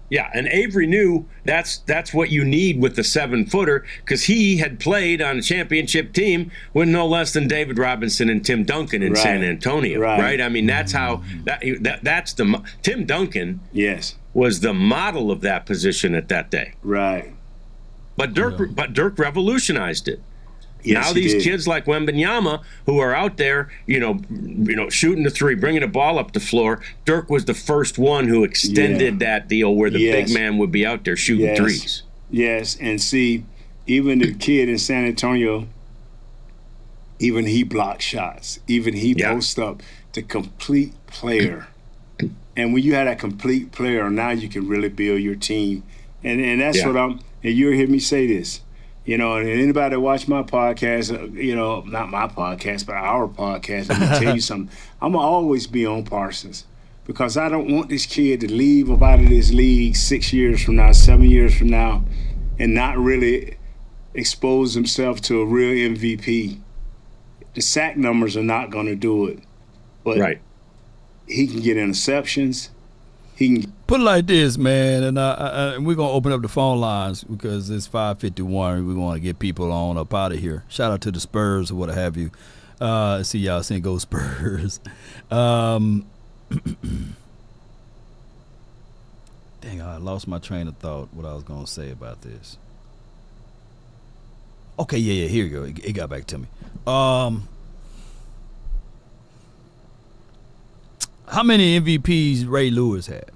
Yeah, and Avery knew that's what you need with the 7-footer, because he had played on a championship team with no less than David Robinson and Tim Duncan in San Antonio, right? I mean, that's how that's the Tim Duncan. Yes, was the model of that position at that day, right? But Dirk revolutionized it. Yes, now these kids like Wembanyama, who are out there, shooting the three, bringing the ball up the floor. Dirk was the first one who extended that deal where the big man would be out there shooting threes. Yes, and see, even the kid in San Antonio, even he blocked shots. Even he posts up. The complete player. And when you have that complete player, now you can really build your team. And that's what and you'll hear me say this. And anybody that watch my podcast, not my podcast, but our podcast, I'm going to tell you something. I'm going to always be on Parsons, because I don't want this kid to leave up out of this league 6 years from now, 7 years from now, and not really expose himself to a real MVP. The sack numbers are not going to do it. But he can get interceptions. He can put it like this, man, and we're going to open up the phone lines because it's 5:51. We want to get people on up out of here. Shout out to the Spurs or what have you. See y'all saying go Spurs. Dang, I lost my train of thought, what I was going to say about this. Okay, here you go. It got back to me. How many MVPs Ray Lewis had?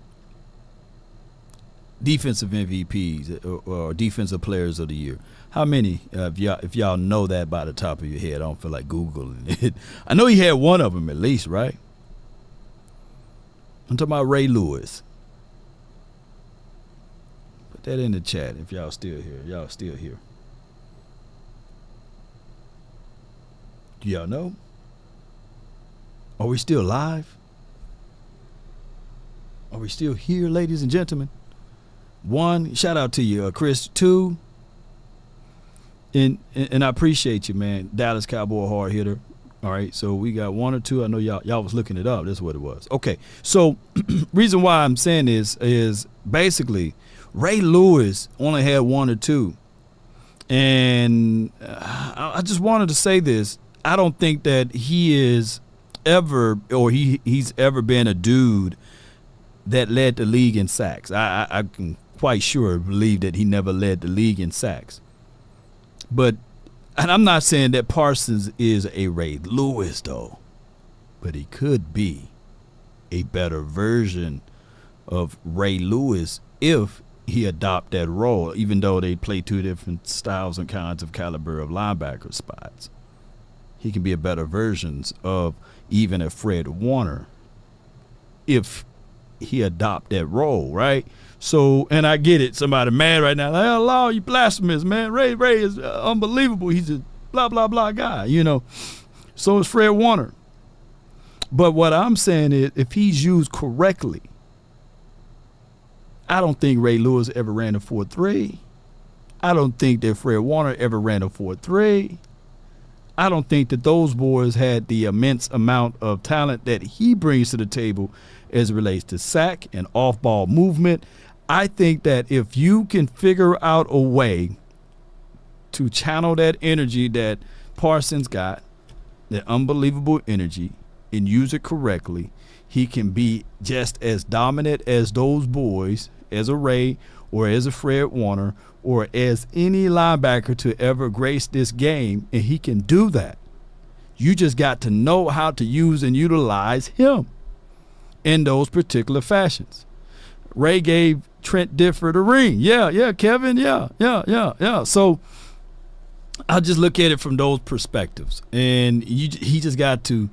Defensive MVPs or defensive players of the year. How many? If y'all know that by the top of your head, I don't feel like Googling it. I know he had one of them at least, right? I'm talking about Ray Lewis. Put that in the chat if y'all still here. Y'all still here. Do y'all know? Are we still live? Are we still here, ladies and gentlemen? 1, shout out to you, Chris. 2, and I appreciate you, man. Dallas Cowboy hard hitter. All right, so we got 1 or 2. I know y'all was looking it up. That's what it was. Okay, so reason why I'm saying this is basically Ray Lewis only had 1 or 2, and I just wanted to say this. I don't think that he is ever, or he's ever been a dude that led the league in sacks. I can quite sure believe that he never led the league in sacks. But, and I'm not saying that Parsons is a Ray Lewis though, but he could be a better version of Ray Lewis if he adopt that role, even though they play 2 different styles and kinds of caliber of linebacker spots. He can be a better version of even a Fred Warner if he adopt that role, right? So, and I get it. Somebody mad right now. Like, oh, Lord, you blasphemous, man. Ray is unbelievable. He's a blah, blah, blah guy, you know. So is Fred Warner. But what I'm saying is if he's used correctly, I don't think Ray Lewis ever ran a 4.3. I don't think that Fred Warner ever ran a 4.3. I don't think that those boys had the immense amount of talent that he brings to the table as it relates to sack and off-ball movement. I think that if you can figure out a way to channel that energy that Parsons got, that unbelievable energy, and use it correctly, he can be just as dominant as those boys, as a Ray or as a Fred Warner or as any linebacker to ever grace this game, and he can do that. You just got to know how to use and utilize him in those particular fashions. Ray gave Trent Difford a ring. Yeah, Kevin, yeah. So I'll just look at it from those perspectives. And he just got to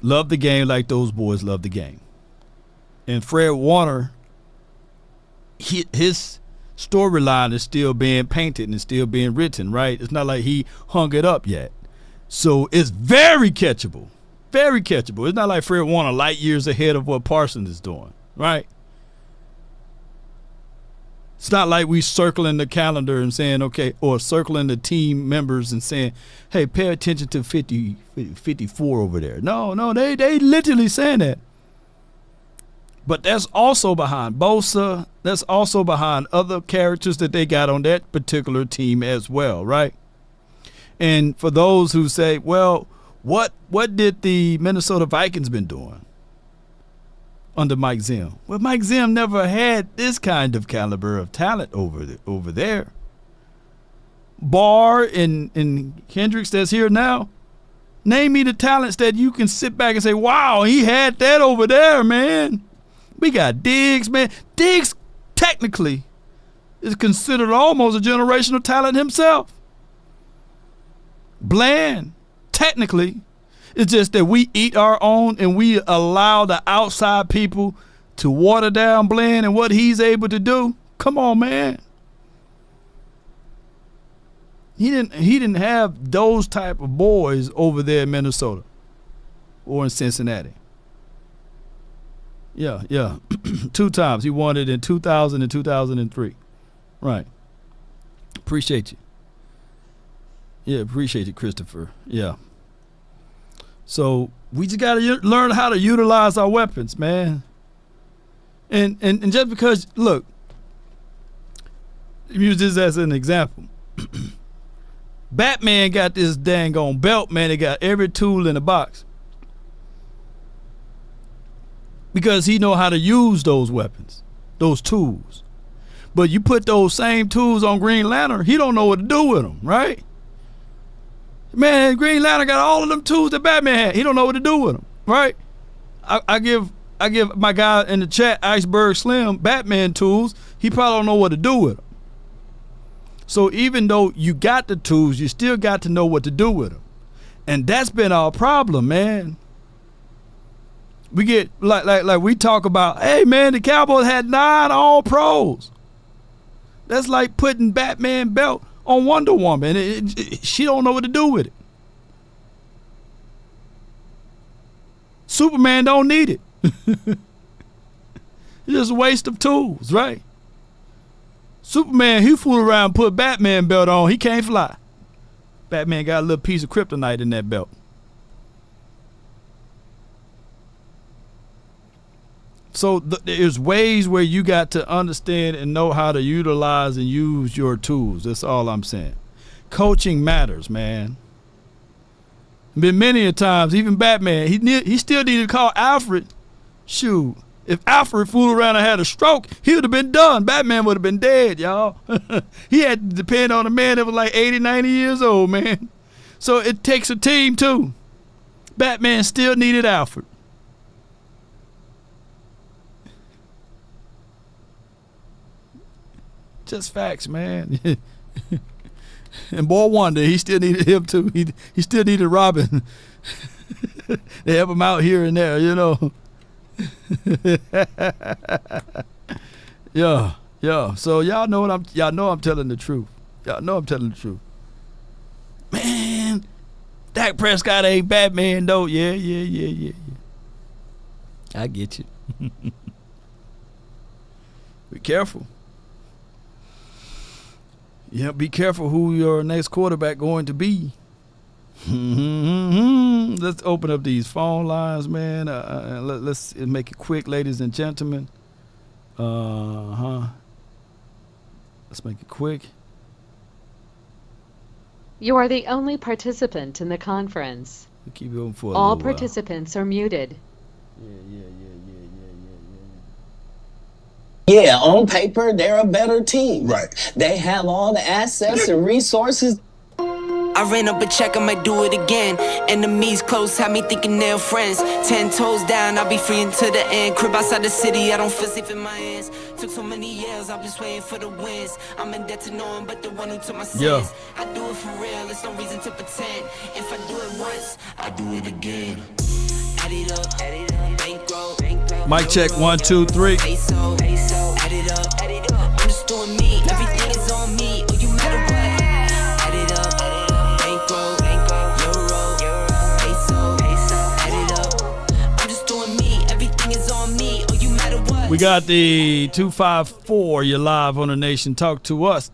love the game like those boys love the game. And Fred Warner, his storyline is still being painted and still being written, right? It's not like he hung it up yet. So it's very catchable. Very catchable. It's not like Fred Warner light years ahead of what Parsons is doing, right? It's not like we circling the calendar and saying, okay, or circling the team members and saying, hey, pay attention to 54 over there. No, they literally saying that. But that's also behind Bosa. That's also behind other characters that they got on that particular team as well, right? And for those who say, well, what did the Minnesota Vikings been doing under Mike Zim? Well, Mike Zim never had this kind of caliber of talent over there. Barr and Kendricks that's here now, name me the talents that you can sit back and say, wow, he had that over there, man. We got Diggs, man. Diggs technically is considered almost a generational talent himself. Bland, technically, it's just that we eat our own and we allow the outside people to water down Bland and what he's able to do. Come on, man. He didn't have those type of boys over there in Minnesota or in Cincinnati. Yeah. 2 times. He won it in 2000 and 2003. Right. Appreciate you. Yeah, appreciate you, Christopher. Yeah. So we just got to learn how to utilize our weapons, man. And just because, look, use this as an example. Batman got this dang on belt, man. They got every tool in the box. Because he know how to use those weapons, those tools. But you put those same tools on Green Lantern, he don't know what to do with them, right? Man, Green Lantern got all of them tools that Batman had. He don't know what to do with them, right? I give my guy in the chat, Iceberg Slim, Batman tools. He probably don't know what to do with them. So even though you got the tools, you still got to know what to do with them. And that's been our problem, man. We get like we talk about, hey man, the Cowboys had 9 All-Pros. That's like putting Batman belt on Wonder Woman. She don't know what to do with it. Superman don't need it. It's just a waste of tools, right? Superman, he fool around, put Batman belt on, he can't fly. Batman got a little piece of kryptonite in that belt. So there's ways where you got to understand and know how to utilize and use your tools. That's all I'm saying. Coaching matters, man. Been many a times, even Batman, he still needed to call Alfred. Shoot, if Alfred fooled around and had a stroke, he would have been done. Batman would have been dead, y'all. He had to depend on a man that was like 80, 90 years old, man. So it takes a team, too. Batman still needed Alfred. Just facts, man. And boy wonder, he still needed him too. He still needed Robin. They help him out here and there, you know. Yeah. So y'all know I'm telling the truth. Y'all know I'm telling the truth. Man, Dak Prescott ain't Batman though. Yeah. I get you. Be careful. Yeah, be careful who your next quarterback going to be. Let's open up these phone lines, man. Let's make it quick, ladies and gentlemen. Let's make it quick. You are the only participant in the conference. We'll keep going for a All little while. participants are muted. Yeah, on paper, they're a better team. Right. They have all the assets and resources. I ran up a check, I might do it again. Enemies close, have me thinking they're friends. 10 toes down, I'll be free until the end. Crib outside the city, I don't feel safe in my hands. Took so many years, I'm just waiting for the wins. I'm in debt to no one but the one who took my sins. Yeah. I do it for real, there's no reason to pretend. If I do it once, I do it again. Add it up, bankroll. Mic check, 1, 2, 3. Add it up, I'm just doing me. Everything is on me, or you matter what. Add it up, bankroll, euro, peso. Add it up, I'm just doing me. Everything is on me, or you matter what. We got the 254. You're live on the Nation. Talk to us.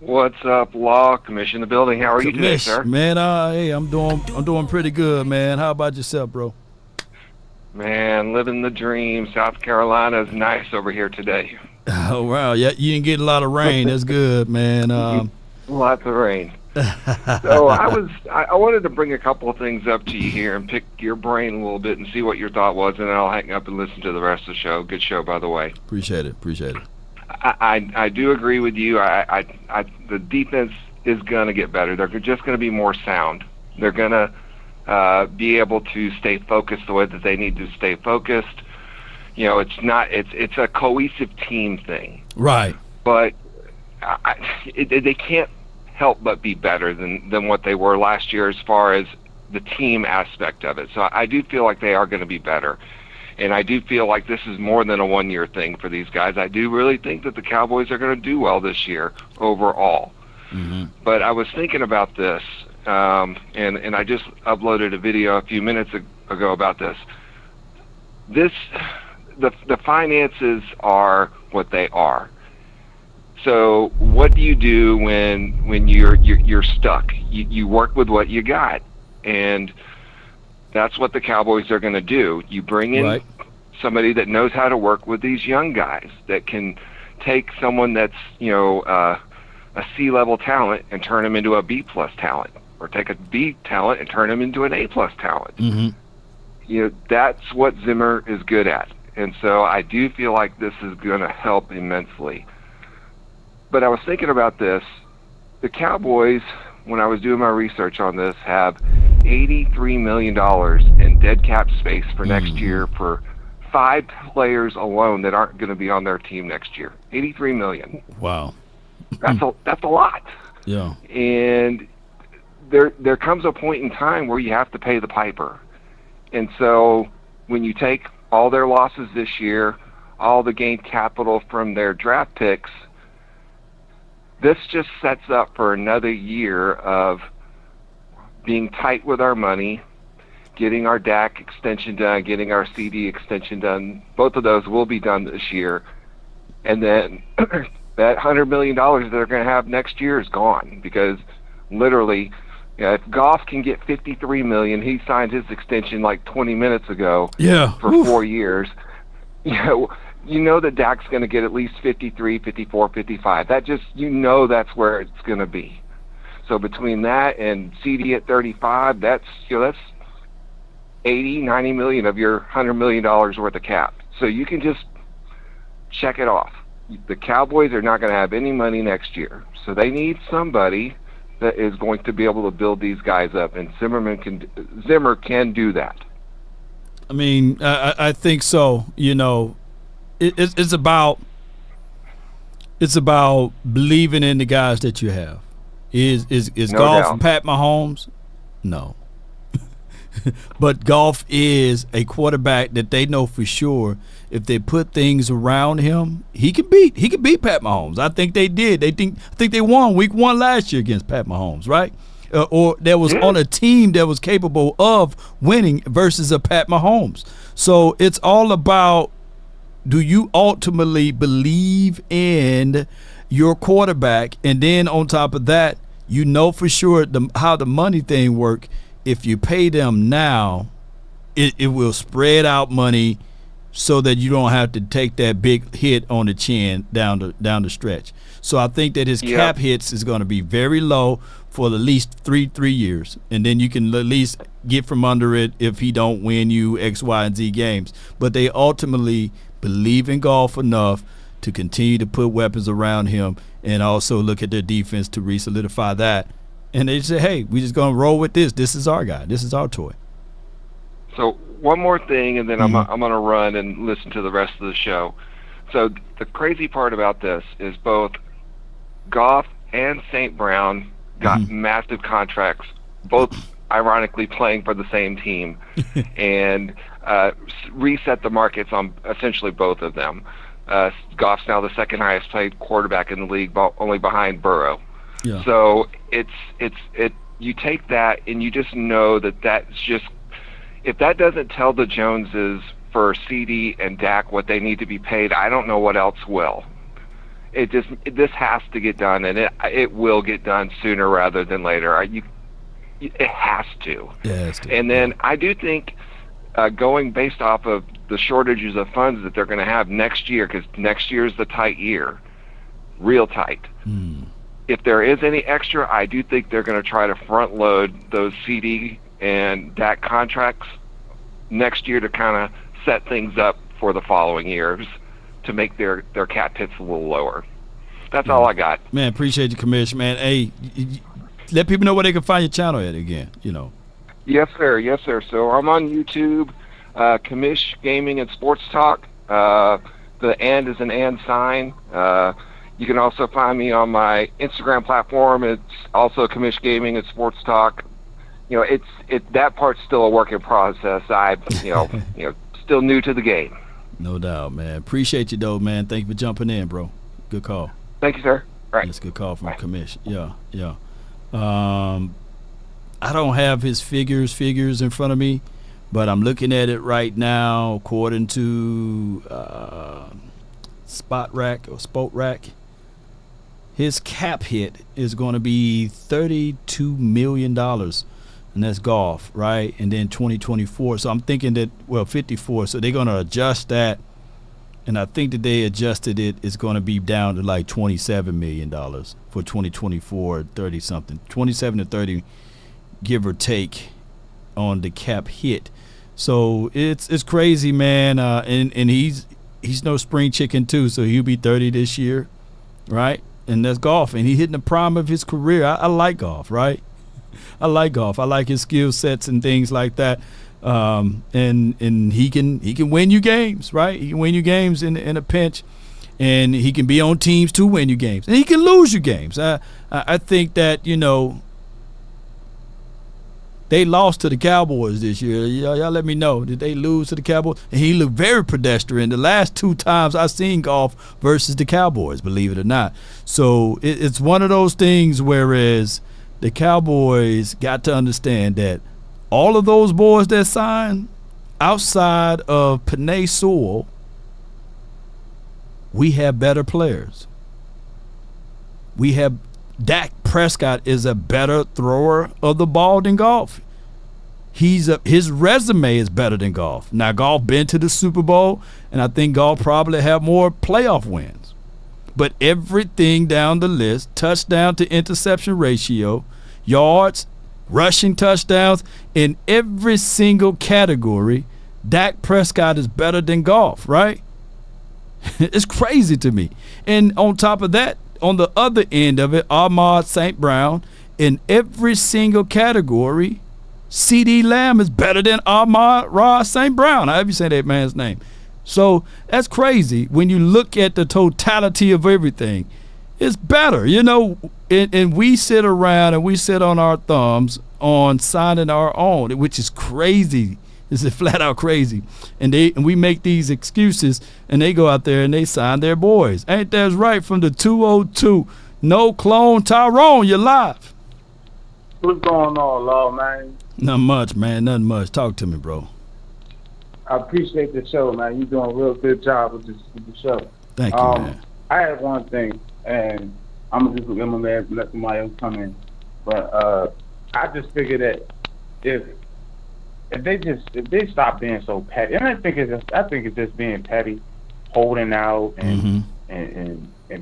What's up, Law Commission, the building? How are you today, sir? Man, hey, I'm doing pretty good, man. How about yourself, bro? Man, living the dream. South Carolina is nice over here today. Oh wow, yeah, you didn't get a lot of rain. That's good, man. Lots of rain. So I wanted to bring a couple of things up to you here and pick your brain a little bit and see what your thought was, and then I'll hang up and listen to the rest of the show. Good show, by the way. Appreciate it. I do agree with you. The defense is going to get better. They're just going to be more sound. They're going to be able to stay focused the way that they need to stay focused. You know, it's a cohesive team thing. Right. But they can't help but be better than what they were last year as far as the team aspect of it. So I do feel like they are going to be better. And I do feel like this is more than a one-year thing for these guys. I do really think that the Cowboys are going to do well this year overall. Mm-hmm. But I was thinking about this, and I just uploaded a video a few minutes ago about this. The finances are what they are. So what do you do when you're stuck? You work with what you got, and that's what the Cowboys are going to do. You bring in somebody that knows how to work with these young guys, that can take someone that's a C-level talent and turn them into a B-plus talent, or take a B talent and turn them into an A-plus talent. Mm-hmm. That's what Zimmer is good at. And so I do feel like this is going to help immensely. But I was thinking about this. The Cowboys, when I was doing my research on this, have $83 million in dead cap space for next year for 5 players alone that aren't going to be on their team next year. $83 million. Wow. That's a lot. Yeah. And there comes a point in time where you have to pay the piper. And so when you take all their losses this year, all the gained capital from their draft picks, this just sets up for another year of being tight with our money, getting our Dak extension done, getting our CD extension done. Both of those will be done this year. And then that $100 million that they're going to have next year is gone, because literally, if Goff can get $53 million, he signed his extension like 20 minutes ago for 4 years. You know that Dak's going to get at least 53, 54, 55. That just, that's where it's going to be. So between that and CD at 35, that's 80, 90 million of your $100 million worth of cap. So you can just check it off. The Cowboys are not going to have any money next year. So they need somebody that is going to be able to build these guys up, and Zimmer can do that. I mean, I think so. It's about believing in the guys that you have. Is No Goff doubt. Pat Mahomes? No. But Goff is a quarterback that they know for sure if they put things around him, he can beat Pat Mahomes. I think they did. I think they won week 1 last year against Pat Mahomes, right? Or that was on a team that was capable of winning versus a Pat Mahomes. So it's all about, do you ultimately believe in your quarterback? And then on top of that, for sure how the money thing work. If you pay them now, it will spread out money so that you don't have to take that big hit on the chin down the stretch. So I think that his cap hits is going to be very low for at least three years, and then you can at least get from under it if he don't win you X, Y, and Z games. But they ultimately believe in Goff enough to continue to put weapons around him and also look at their defense to re-solidify that. And they say, hey, we just going to roll with this. This is our guy. This is our toy. So one more thing, and then I'm going to run and listen to the rest of the show. So the crazy part about this is both Goff and St. Brown got massive contracts, both ironically playing for the same team, and reset the markets on essentially both of them. Goff's now the second highest paid quarterback in the league, only behind Burrow. Yeah. So you take that and you just know that's just, if that doesn't tell the Joneses for CD and Dak what they need to be paid, I don't know what else will. This has to get done, and it will get done sooner rather than later. It has to. Yeah, it has to. And then I do think going based off of the shortages of funds that they're going to have next year, because next year is the tight year, real tight. If there is any extra, I do think they're going to try to front load those CD and Dak contracts next year to kind of set things up for the following years to make their cap hits a little lower. That's all I got. Man, appreciate the commission, man. Hey, let people know where they can find your channel at again, Yes, sir. Yes, sir. So I'm on YouTube, Commish Gaming and Sports Talk. The and is an and sign. You can also find me on my Instagram platform. It's also Commish Gaming and Sports Talk. That part's still a work in process. Still new to the game. No doubt, man. Appreciate you though, man. Thank you for jumping in, bro. Good call. Thank you, sir. All right. That's a good call from Commish. Yeah. I don't have his figures in front of me, but I'm looking at it right now according to Spot Rack. His cap hit is going to be $32 million, and that's Goff, right? And then 2024. So I'm thinking that, 54. So they're going to adjust that, and I think that they adjusted it. It's going to be down to like $27 million for 2024, 30-something. 27 to 30, give or take, on the cap hit. So it's crazy, man. And he's no spring chicken, too, so he'll be 30 this year, right? And that's Goff, and he's hitting the prime of his career. I like Goff, right? I like Goff. I like his skill sets and things like that. And he can win you games, right? He can win you games in a pinch, and he can be on teams to win you games, and he can lose you games. I think that they lost to the Cowboys this year. Y'all let me know. Did they lose to the Cowboys? And he looked very pedestrian the last 2 times I've seen Goff versus the Cowboys, believe it or not. So it's one of those things, whereas the Cowboys got to understand that all of those boys that signed outside of Panay Sewell, we have better players. We have Dak Prescott is a better thrower of the ball than Goff. His resume is better than Goff. Now, Goff been to the Super Bowl, and I think Goff probably have more playoff wins. But everything down the list, touchdown to interception ratio, yards, rushing touchdowns, in every single category, Dak Prescott is better than Goff, right? It's crazy to me. And on top of that, on the other end of it, Ahmad St. Brown, in every single category, C.D. Lamb is better than Ahmad Ra St. Brown. However you say that man's name. So that's crazy. When you look at the totality of everything, it's better, you know. And we sit around and we sit on our thumbs on signing our own, which is crazy. It's flat out crazy. And we make these excuses, and they go out there and they sign their boys. Ain't that right? From the 202, no clone Tyrone, you're live. What's going on, Law, man? Not much, man. Nothing much. Talk to me, bro. I appreciate the show, man. You're doing a real good job with the show. Thank you, man. I had one thing, and I'm gonna just let my man let somebody else come in. But I just figured that if they stop being so petty, and I think it's just being petty, holding out and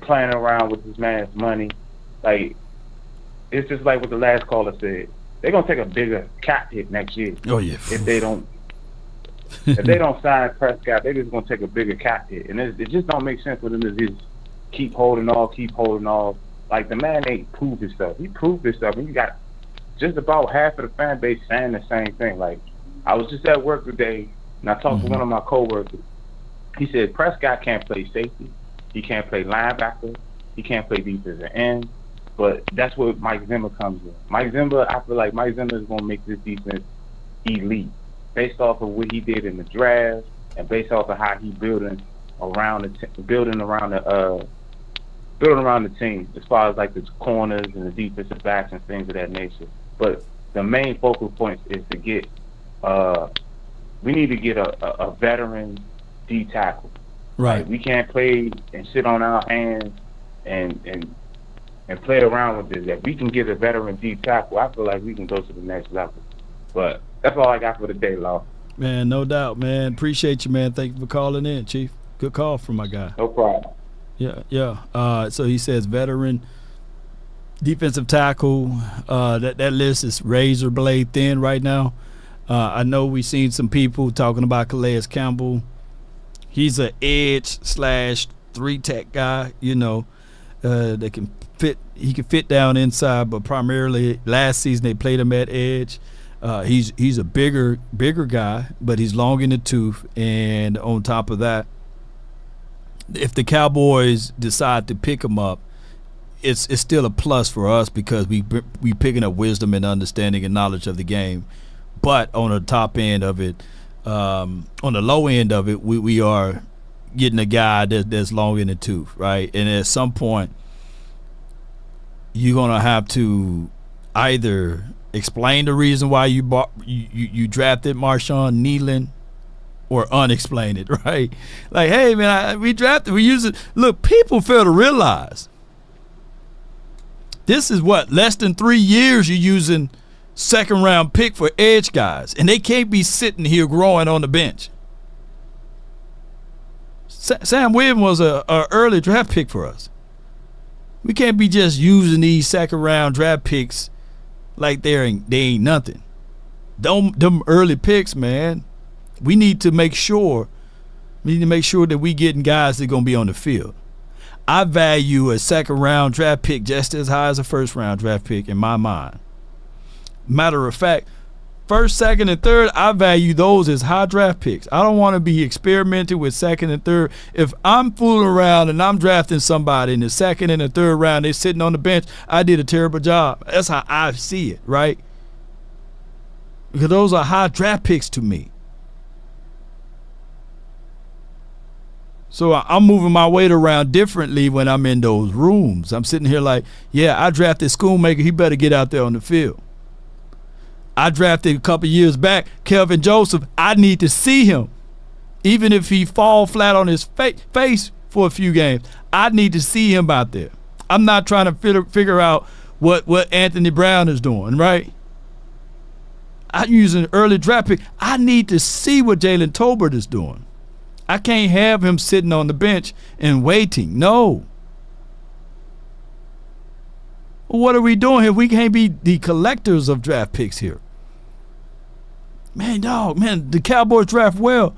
playing around with this man's money. Like, it's just like what the last caller said. They're gonna take a bigger cap hit next year. Oh yeah. If they don't sign Prescott, they're just gonna take a bigger cap hit, and it just don't make sense for them to just keep holding off. Like, the man ain't proved his stuff. He proved his stuff, and you got just about half of the fan base saying the same thing. Like, I was just at work today, and I talked to one of my coworkers. He said Prescott can't play safety, he can't play linebacker, he can't play defensive end. But that's where Mike Zimmer comes in. I feel like Mike Zimmer is going to make this defense elite, based off of what he did in the draft, and based off of how he building around the team, as far as like the corners and the defensive backs and things of that nature. But the main focal point is to get we need to get a veteran D tackle. Right. Like, we can't play and sit on our hands and play around with this. If we can get a veteran D tackle, I feel like we can go to the next level. But that's all I got for the day, Law. Man, no doubt, man. Appreciate you, man. Thank you for calling in, Chief. Good call from my guy. No problem. Yeah. So he says veteran defensive tackle. That list is razor blade thin right now. I know we've seen some people talking about Calais Campbell. He's an edge / 3-tech guy, you know, that can fit. He can fit down inside, but primarily last season they played him at edge. He's a bigger guy, but he's long in the tooth. And on top of that, if the Cowboys decide to pick him up, it's still a plus for us because we picking up wisdom and understanding and knowledge of the game. But on the top end of it, on the low end of it, we are getting a guy that's long in the tooth, right? And at some point, you're gonna have to either explain the reason why you drafted Marshawn Nealon, or unexplain it, right? Like, hey man, we use it. Look, people fail to realize this is less than 3 years you're using second round pick for edge guys, and they can't be sitting here growing on the bench. Sam Williams was a early draft pick for us. We can't be just using these second round draft picks like they ain't nothing. Them early picks, man. We need to make sure that we getting guys that are gonna be on the field. I value a second round draft pick just as high as a first round draft pick in my mind. Matter of fact, first, second, and third, I value those as high draft picks. I don't want to be experimenting with second and third. If I'm fooling around and I'm drafting somebody in the second and the third round, they're sitting on the bench, I did a terrible job. That's how I see it, right? Because those are high draft picks to me. So I'm moving my weight around differently when I'm in those rooms. I'm sitting here like, yeah, I drafted Schoonmaker. He better get out there on the field. I drafted a couple years back, Kelvin Joseph. I need to see him. Even if he fall flat on his face for a few games, I need to see him out there. I'm not trying to figure out what Anthony Brown is doing, right? I'm using early draft pick. I need to see what Jalen Tolbert is doing. I can't have him sitting on the bench and waiting. No. What are we doing here? We can't be the collectors of draft picks here. Man, dog, man, the Cowboys draft well.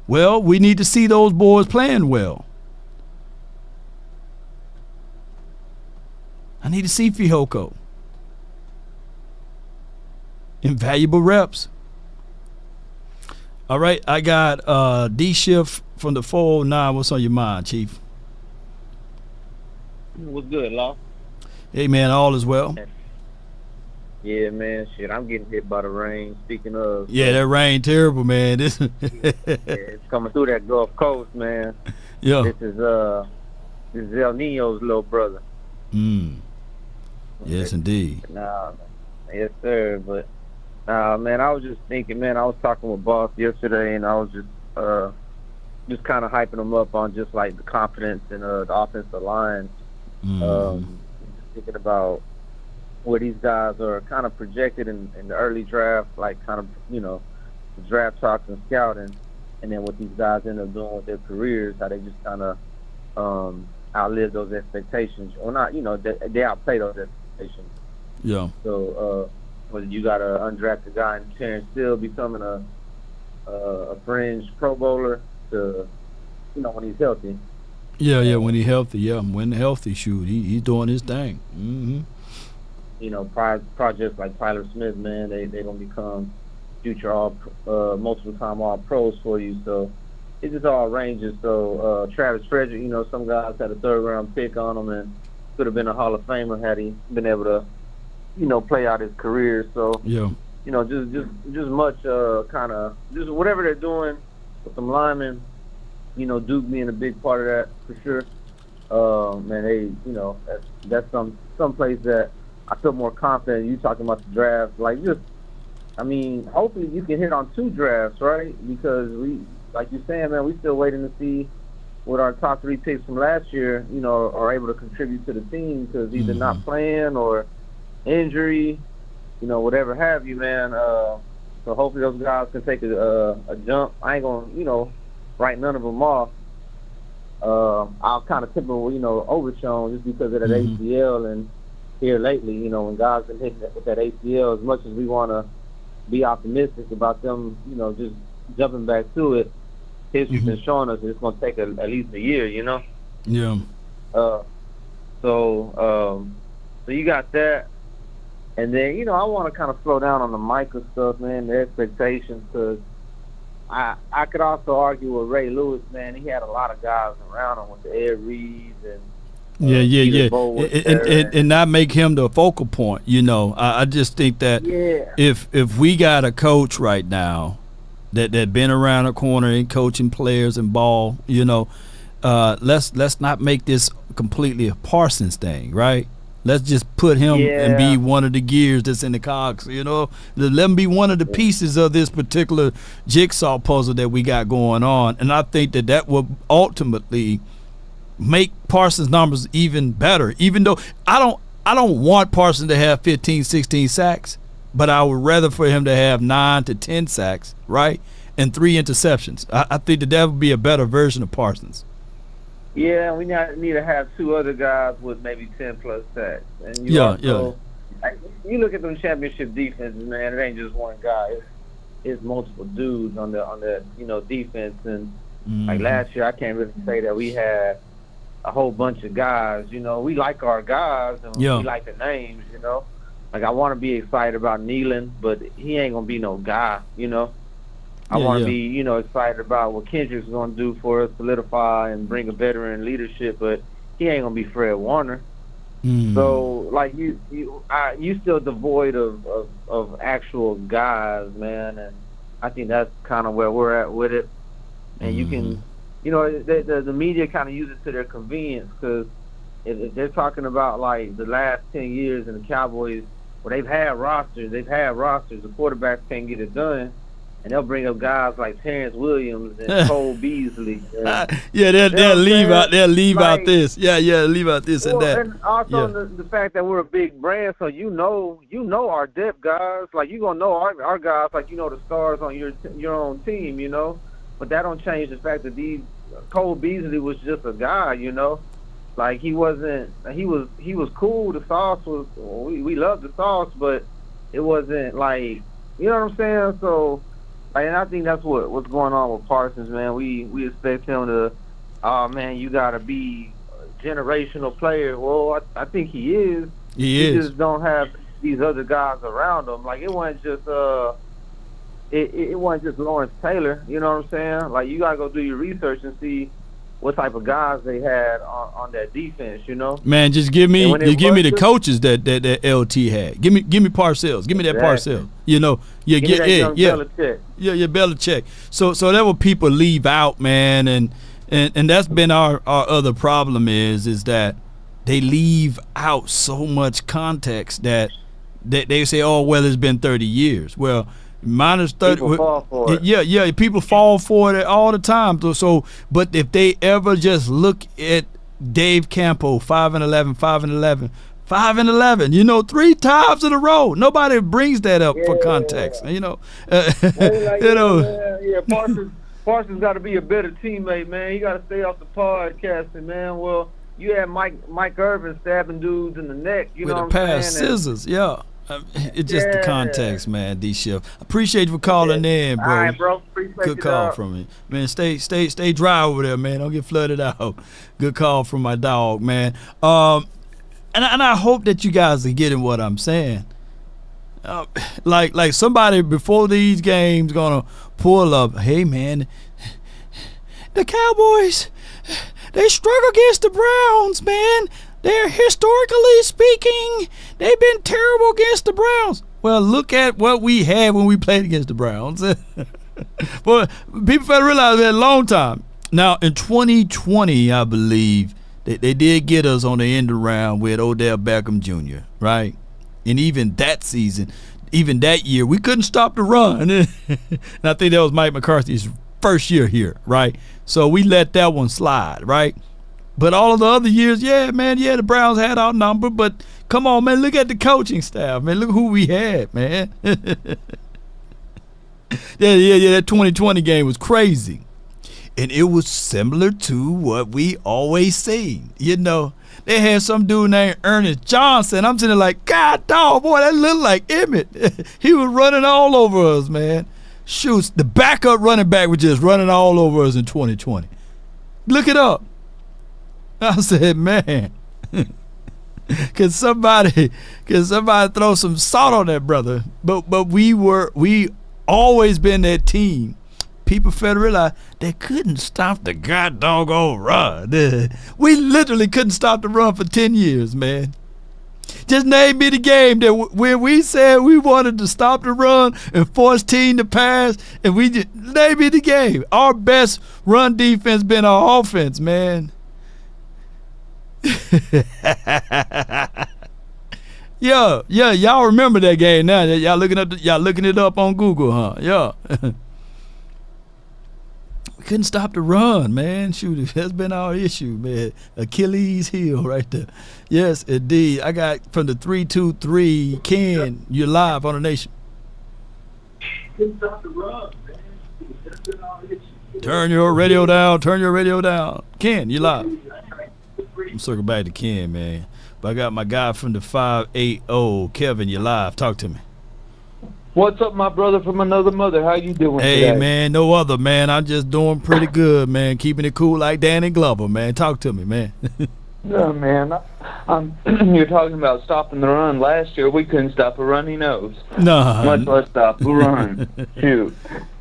Well, we need to see those boys playing well. I need to see Fihoko. Invaluable reps. All right, I got D-Shift from the 409. What's on your mind, Chief? What's good, Law? Hey, man, all is well. Yeah, man, shit, I'm getting hit by the rain. Speaking of, yeah, that rain terrible, man. Yeah, it's coming through that Gulf Coast, man. Yeah. This is El Nino's little brother. Yes, indeed. Nah, yes, sir. But man, I was just thinking, man. I was talking with Boss yesterday, and I was just kind of hyping him up on just like the confidence in the offensive line. Thinking about where these guys are kind of projected in the early draft, like kind of, you know, the draft talks and scouting, and then what these guys end up doing with their careers, how they just kind of outlive those expectations. Or not, you know, they outplay those expectations. Yeah. So whether you got an undrafted guy in Terrence Steele becoming a fringe Pro Bowler to, you know, when he's healthy. Yeah, when he's healthy. Yeah, when healthy, shoot, he's doing his thing. You know, projects like Tyler Smith, man, they gonna become future multiple time all pros for you. So it just all ranges. So Travis Frederick, you know, some guys had a 3rd round pick on him and could have been a Hall of Famer had he been able to, you know, play out his career. So yeah, you know, just much kind of just whatever they're doing with some linemen. You know, Duke being a big part of that for sure. Man, they, you know, that's some place that I feel more confident. You talking about the draft, like just, I mean, hopefully you can hit on 2 drafts, right? Because we, like you're saying, man, we still waiting to see what our top 3 picks from last year, you know, are able to contribute to the team because either not playing or injury, you know, whatever have you, man. So hopefully those guys can take a jump. I ain't gonna, you know, write none of them off. I'll kind of tip them, you know, overshown just because of that ACL. And here lately, you know, when guys been hitting with that ACL, as much as we want to be optimistic about them, you know, just jumping back to it, history's been showing us it's going to take at least a year, you know? Yeah. So you got that. And then, you know, I want to kind of slow down on the Micah stuff, man, the expectations, because I could also argue with Ray Lewis, man. He had a lot of guys around him with the Ed Reeds and and not make him the focal point. You know, I just think that if we got a coach right now that been around the corner and coaching players and ball, you know, let's not make this completely a Parsons thing, right? Let's just put him and be one of the gears that's in the cogs, you know. Let him be one of the pieces of this particular jigsaw puzzle that we got going on. And I think that will ultimately make Parsons' numbers even better. Even though I don't want Parsons to have 15, 16 sacks, but I would rather for him to have 9 to 10 sacks, right, and 3 interceptions. I think that would be a better version of Parsons. Yeah, we need to have 2 other guys with maybe 10+ sacks. And you like, you look at them championship defenses, man. It ain't just one guy. It's multiple dudes on the you know, defense. And like last year, I can't really say that we had a whole bunch of guys. You know, we like our guys and we like the names. You know, like I want to be excited about Nealon, but he ain't gonna be no guy. You know. I want to be, you know, excited about what Kendrick's going to do for us, solidify and bring a veteran leadership, but he ain't going to be Fred Warner. So, like, you still devoid of actual guys, man, and I think that's kind of where we're at with it. And you can, you know, the media kind of use it to their convenience because if they're talking about, like, the last 10 years and the Cowboys Well, they've had rosters. The quarterbacks can't get it done, and they'll bring up guys like Terrence Williams and Cole Beasley. Yeah, they'll leave out. They'll leave out this. Yeah, leave out this and that. And also the fact that we're a big brand, so you know our depth guys. Like, you gonna know our guys, like you know the stars on your own team, you know. But that don't change the fact that Cole Beasley was just a guy, you know. Like, he wasn't. He was cool. The sauce was. We loved the sauce, but it wasn't like, you know what I'm saying. So, and I think that's what's going on with Parsons, man. We expect him to, oh man, you gotta be a generational player. Well, I think he is. He just don't have these other guys around him. Like, it wasn't just it wasn't just Lawrence Taylor. You know what I'm saying? Like, you gotta go do your research and see what type of guys they had on that defense, you know? Man, just give me the coaches that LT had. Give me Parcells. Give me that Parcells. You know, Belichick. So that what people leave out, man, and that's been our other problem is that they leave out so much context that they say, oh, well, it's been 30 years. Well, minus 30. People fall for it. Yeah, people fall for it all the time. So, but if they ever just look at Dave Campo, 5-11, 5-11, you know, 3 times in a row. Nobody brings that up for context, you know. Parsons got to be a better teammate, man. He got to stay off the podcasting, man. Well, you had Mike Irvin stabbing dudes in the neck, you know what I'm saying? With a pair of scissors, it's just the context, man. D-Shift. Appreciate you for calling in, bro. All right, bro. Appreciate Good call from me, man. Stay dry over there, man. Don't get flooded out. Good call from my dog, man. And I hope that you guys are getting what I'm saying. Like somebody before these games gonna pull up. Hey, man, the Cowboys, they struggle against the Browns, man. They're historically speaking, they've been terrible against the Browns. Well, look at what we had when we played against the Browns. Well, people fail to realize that a long time. Now, in 2020, I believe, they did get us on the end around with Odell Beckham Jr., right? And even that season, even that year, we couldn't stop the run. And I think that was Mike McCarthy's first year here, right? So we let that one slide, right? But all of the other years, the Browns had our number. But come on, man, look at the coaching staff, man. Look who we had, man. That 2020 game was crazy. And it was similar to what we always seen. You know, they had some dude named Ernest Johnson. I'm sitting there like, God dog, boy, that looked like Emmett. He was running all over us, man. Shoot, the backup running back was just running all over us in 2020. Look it up. I said, man, can somebody throw some salt on that brother? But we always been that team. People fail to realize they couldn't stop the god doggone run. We literally couldn't stop the run for 10 years, man. Just name me the game that where we said we wanted to stop the run and force team to pass, and we just name me the game. Our best run defense been our offense, man. Yeah, y'all remember that game now? Y'all looking it up on Google, huh? Yeah. We couldn't stop the run, man. Shoot, that's been our issue, man. Achilles heel right there. Yes, indeed. I got from the 323. Ken, you're live on the Nation. Couldn't stop the run, man. That's been our issue. Turn your radio down. Ken, you live. I'm circle back to Ken, man. But I got my guy from the 580. Kevin, you live. Talk to me. What's up, my brother from another mother? How you doing Hey, today? man, no other, man. I'm just doing pretty good, man. Keeping it cool like Danny Glover, man. Talk to me, man. No, man. You're talking about stopping the run. Last year, we couldn't stop a runny nose. No. Much less stop a run. Shoot.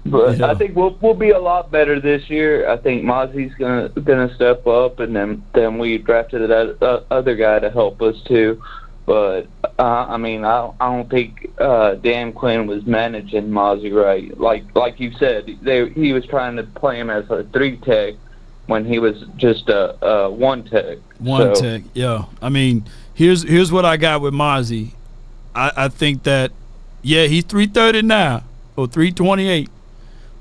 But Yeah. I think we'll be a lot better this year. I think Mozzie's gonna step up, and then we drafted that other guy to help us too. But I mean, I don't think Dan Quinn was managing Mozzie right. Like you said, he was trying to play him as a 3-tech when he was just a 1-tech. One tech, yeah. I mean, here's what I got with Mozzie. I think that, yeah, he's 330 now or 328,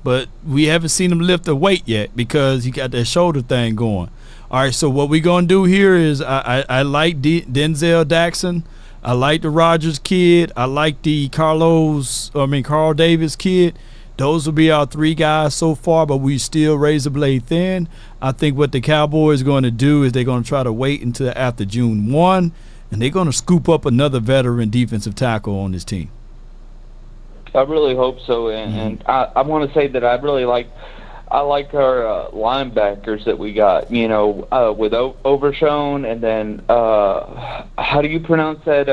but we haven't seen him lift a weight yet because he got that shoulder thing going. All right, so what we're going to do here is I like Denzel Jackson. I like the Rogers kid. I like the Carl Davis kid. Those will be our 3 guys so far, but we still razor blade thin. I think what the Cowboys are going to do is they're going to try to wait until after June 1, and they're going to scoop up another veteran defensive tackle on this team. I really hope so, and I want to say that I like our linebackers that we got, with Overshown, and then how do you pronounce that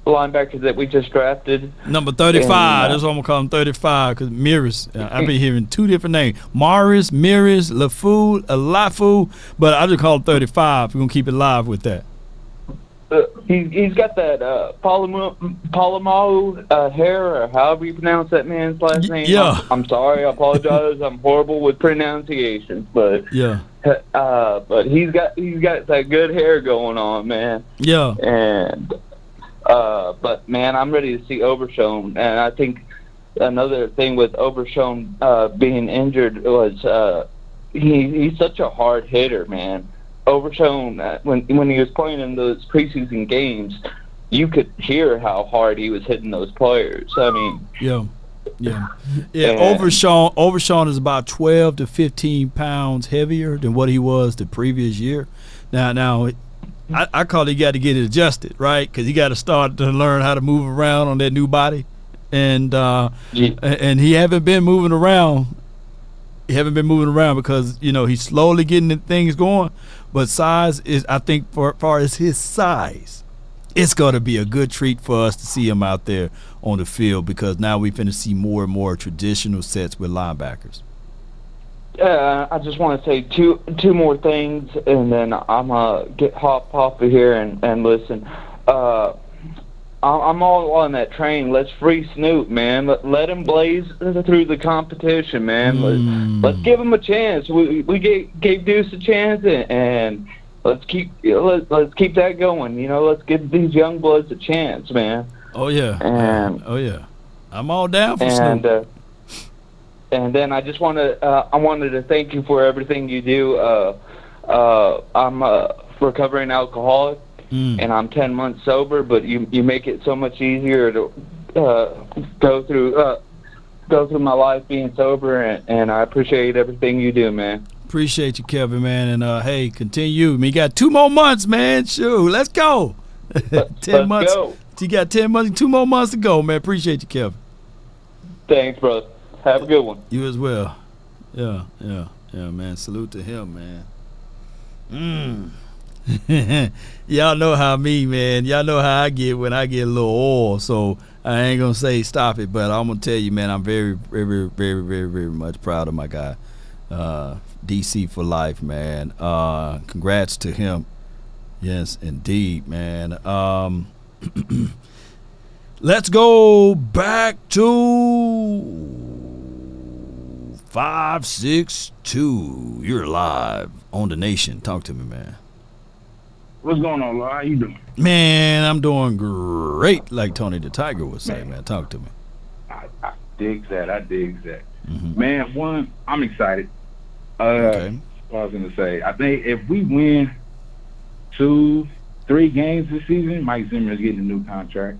linebacker that we just drafted? Number 35. That's what I'm going to call him, 35, because Miris. I've been hearing 2 different names. Miris, Lafu, but I just call him 35. We're going to keep it live with that. He's got that Polamalu hair, or however you pronounce that man's last name. Yeah. I'm sorry. I apologize. I'm horrible with pronunciations, but yeah. But he's got that good hair going on, man. Yeah. And but man, I'm ready to see Overshown, and I think another thing with Overshown being injured was he's such a hard hitter, man. Overshown, when he was playing in those preseason games, you could hear how hard he was hitting those players. I mean, yeah. Overshown is about 12 to 15 pounds heavier than what he was the previous year. Now, I call it, you got to get it adjusted, right? Because you got to start to learn how to move around on that new body, and and he haven't been moving around. He haven't been moving around because he's slowly getting the things going. But size is, I think, for far as his size, it's going to be a good treat for us to see him out there on the field, because now we're going to see more and more traditional sets with linebackers. I just want to say two more things, and then I'm hop off of here and listen. I'm all on that train. Let's free Snoop, man. Let him blaze through the competition, man. Let's give him a chance. We gave Deuce a chance, and let's keep that going. Let's give these young bloods a chance, man. Oh yeah. I'm all down for Snoop. And then I just wanted to thank you for everything you do. I'm a recovering alcoholic. And I'm 10 months sober, but you make it so much easier to go through my life being sober, and I appreciate everything you do, man. Appreciate you, Kevin, man, and hey, continue. You got 2 more months, man. Sure, let's go. 10 months. Go. You got 10 months, 2 more months to go, man. Appreciate you, Kevin. Thanks, brother. Have a good one. You as well. Yeah, man. Salute to him, man. Y'all know how man. Y'all know how I get when I get a little oil, so I ain't gonna say stop it, but I'm gonna tell you, man, I'm very, very, very, very, very much proud of my guy, DC for life, man. Congrats to him. Yes, indeed, man. Let's go back to 562. You're live on The Nation. Talk to me, man. What's going on, Laura? How you doing? Man, I'm doing great, like Tony the Tiger would say, man. Talk to me. I dig that. Mm-hmm. Man, one, I'm excited. Okay. What I was going to say, I think if we win 2-3 games this season, Mike Zimmer is getting a new contract.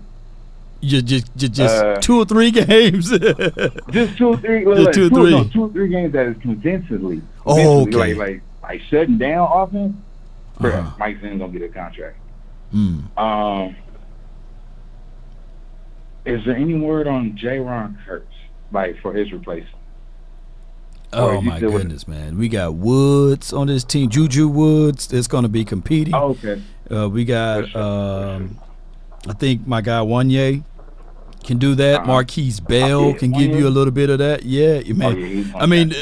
Just 2 or 3 games? Just 2 or 3. Just 2 or 3. No, 2 or 3 games that is convincingly. Oh, okay. Like shutting down offense. Mike Zimmer's gonna get a contract. Is there any word on J-Ron Kurtz, like, for his replacement? Oh my goodness, man! We got Woods on this team. Juju Woods is going to be competing. Oh, okay. We got, I think my guy Wanye can do that. Marquise Bell can give you a little bit of that. Yeah, man. I mean,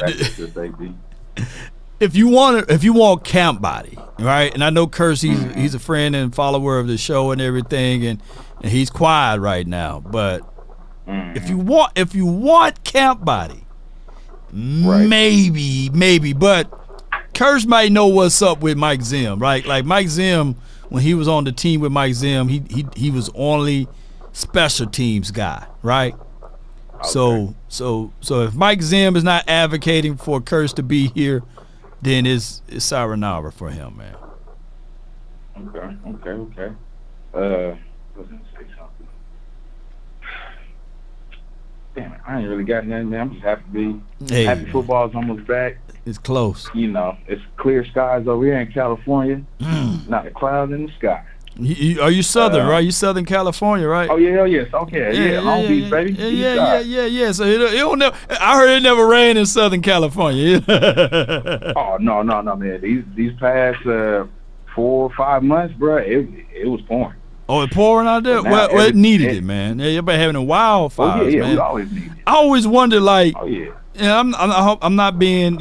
if you want camp body, right? And I know Kurtz, he's a friend and follower of the show and everything, and he's quiet right now. But if you want camp body, maybe. But Kurtz might know what's up with Mike Zim, right? Like Mike Zim when he was on the team with Mike Zim, he was only special teams guy, right? Okay. So if Mike Zim is not advocating for Kurtz to be here, then it's sayonara for him, man. Okay. I was gonna say something. Damn it, I ain't really got nothing, man. I'm just happy football's almost back. It's close. You know, it's clear skies over here in California. Not a cloud in the sky. Are you Southern, right? You Southern California, right? Oh yeah, yes. Okay, Long Beach, baby. Yeah. So it don't never. I heard it never rained in Southern California. Oh no, man. These past 4 or 5 months, bro, it was pouring. Oh, it pouring out there? Well, it needed it, man. Yeah, everybody having a wildfires, Oh yeah, man. we always need it. I always wonder, like, Oh yeah. I'm not being,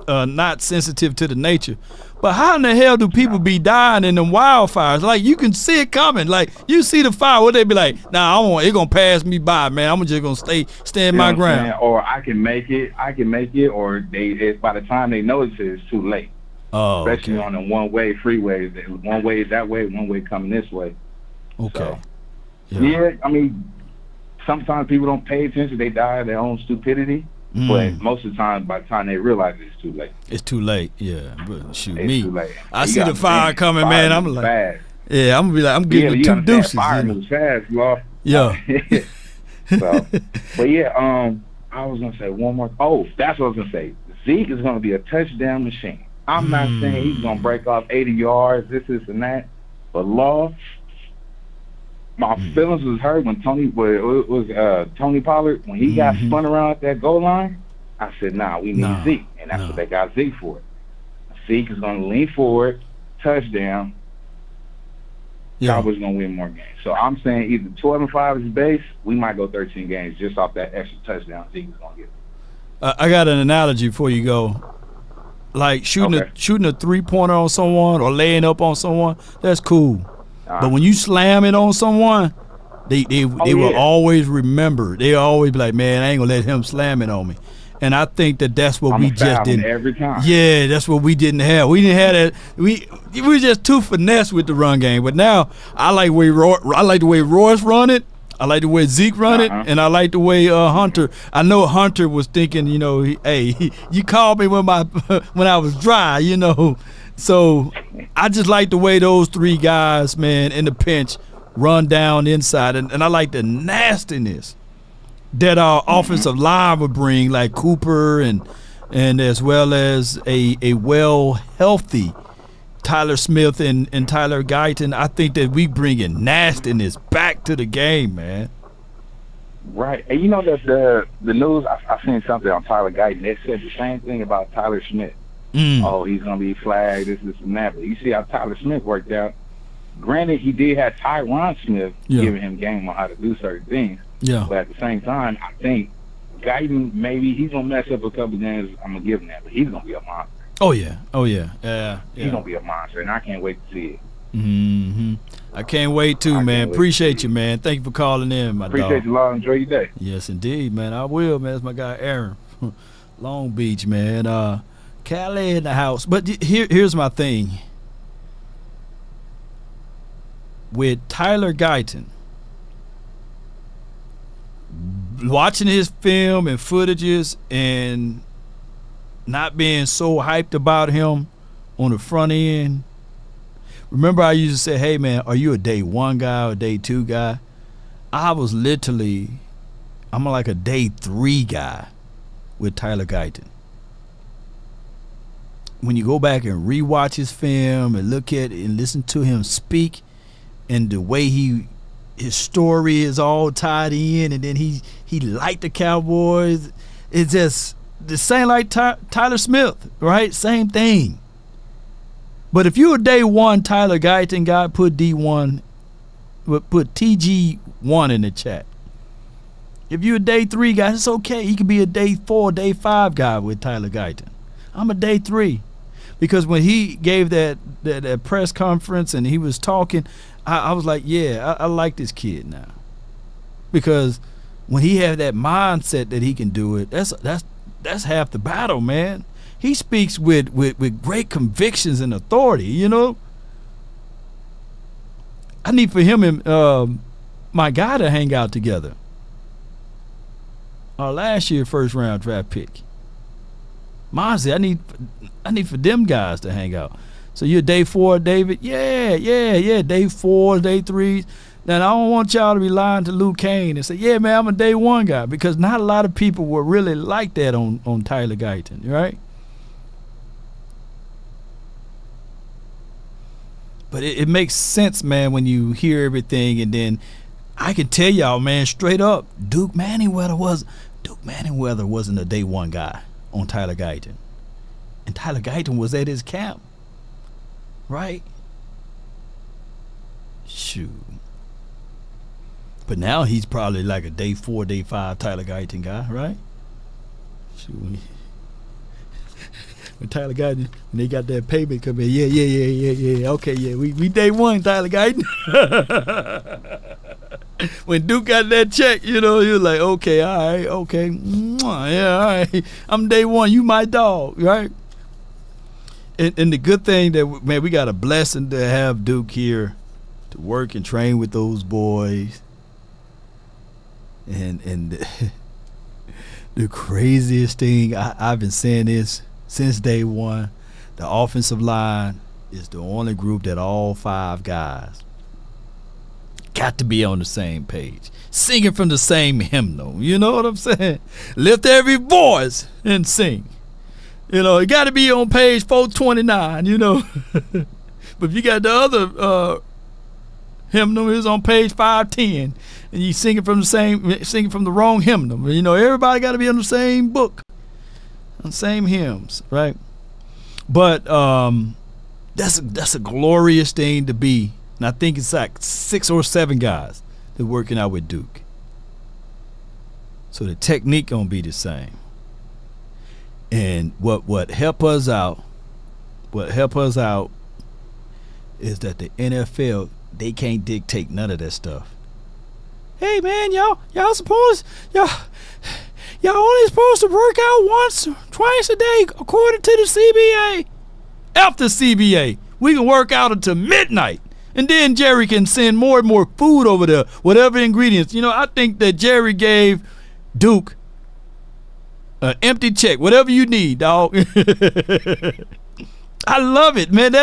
not sensitive to the nature, but how in the hell do people be dying in them wildfires? Like, you can see it coming. Like, you see the fire, what they be like? Nah, it gonna pass me by, man. I'm just gonna stand my ground. Or I can make it, or by the time they notice it, it's too late. Oh, especially on the one-way freeways. One way is that way, one way coming this way. Okay. So, yeah, I mean, sometimes people don't pay attention. They die of their own stupidity. But most of the time, by the time they realize it's too late. It's too late, yeah. But shoot, it's too late. I see the fire coming, man. I'm like, fast. Yeah, I'm gonna be like, I'm getting the 2 deuces. Fire moves fast, y'all. Yeah. So, but yeah, I was gonna say one more. Oh, that's what I was gonna say. Zeke is gonna be a touchdown machine. I'm not saying he's gonna break off 80 yards, this and that, but Law. My feelings was hurt when Tony Pollard, when he got spun around at that goal line. I said, nah, we need Zeke. And that's what they got Zeke for. Zeke is going to lean forward, touchdown. Cowboys going to win more games. So I'm saying either 12-5 is base, we might go 13 games just off that extra touchdown Zeke is going to get. I got an analogy before you go. Like shooting a 3-pointer on someone or laying up on someone, that's cool. But when you slam it on someone, they will always remember. They always be like, man, I ain't gonna let him slam it on me. And I think that's what we just didn't. Every time. Yeah, that's what we didn't have. We didn't have that. We were just too finesse with the run game. But now I like the way Royce run it. I like the way Zeke run it, and I like the way Hunter. I know Hunter was thinking, you called me when I was dry, So I just like the way those 3 guys, man, in the pinch run down inside. And I like the nastiness that our offensive line would bring, like Cooper and as well as a healthy Tyler Smith and Tyler Guyton. I think that we bring in nastiness back to the game, man. Right. And that the news, I seen something on Tyler Guyton. They said the same thing about Tyler Smith. Oh, he's going to be flagged, this and that. But you see how Tyler Smith worked out. Granted, he did have Tyron Smith giving him game on how to do certain things. Yeah. But at the same time, I think Guyton, maybe he's going to mess up a couple games. I'm going to give him that. But he's going to be a monster. Oh, yeah. He's going to be a monster, and I can't wait to see it. I can't wait, too, man. Appreciate you, man. Thank you for calling in, my dog. Appreciate you, Long. Enjoy your day. Yes, indeed, man. I will, man. That's my guy, Aaron. Long Beach, man. Cali in the house. But here's my thing. With Tyler Guyton, watching his film and footages and not being so hyped about him on the front end, remember I used to say, hey, man, are you a day 1 guy or a day 2 guy? I'm like a day 3 guy with Tyler Guyton. When you go back and rewatch his film and look at it and listen to him speak and the way his story is all tied in, and then he liked the Cowboys, it's just the same like Tyler Smith, right? Same thing. But if you're a day 1 Tyler Guyton guy, put D1, put TG1 in the chat. If you're a day 3 guy, it's okay. He could be a day 4, day 5 guy with Tyler Guyton. I'm a day 3. Because when he gave that press conference and he was talking, I was like, yeah, I like this kid now. Because when he had that mindset that he can do it, that's half the battle, man. He speaks with great convictions and authority, I need for him and my guy to hang out together. Our last year first round draft pick. Mozzie, I need for them guys to hang out. So you're day 4, David? Yeah. Day 4, day 3. Now, I don't want y'all to be lying to Luke Kane and say, yeah, man, I'm a day 1 guy, because not a lot of people were really like that on Tyler Guyton, right? But it makes sense, man, when you hear everything, and then I can tell y'all, man, straight up, Duke Manyweather wasn't a day 1 guy on Tyler Guyton. And Tyler Guyton was at his camp, right? Shoot. But now he's probably like a day 4, day 5 Tyler Guyton guy, right? Shoot. When Tyler Guyton, when they got that payment come in, yeah. Okay, yeah, we day 1 Tyler Guyton. When Duke got that check, you know, you're like, okay, all right, okay, yeah, all right. I'm day 1, you my dog, right? And the good thing that, man, we got a blessing to have Duke here to work and train with those boys. And the craziest thing, I've been saying this since day 1, the offensive line is the only group that all 5 guys got to be on the same page, singing from the same hymnal. You know what I'm saying? Lift every voice and sing. You know, it got to be on page 429, you know. But if you got the other hymnal is on page 510, and you singing from the wrong hymnal. You know, everybody got to be on the same book, on the same hymns, right? But that's a glorious thing to be. And I think it's like 6 or 7 guys that are working out with Duke. So the technique gonna be the same. And what help us out is that the NFL, they can't dictate none of that stuff. Hey man, y'all only supposed to work out once, twice a day according to the CBA. After CBA, we can work out until midnight. And then Jerry can send more and more food over there, whatever ingredients. You know, I think that Jerry gave Duke an empty check, whatever you need, dog. I love it, man.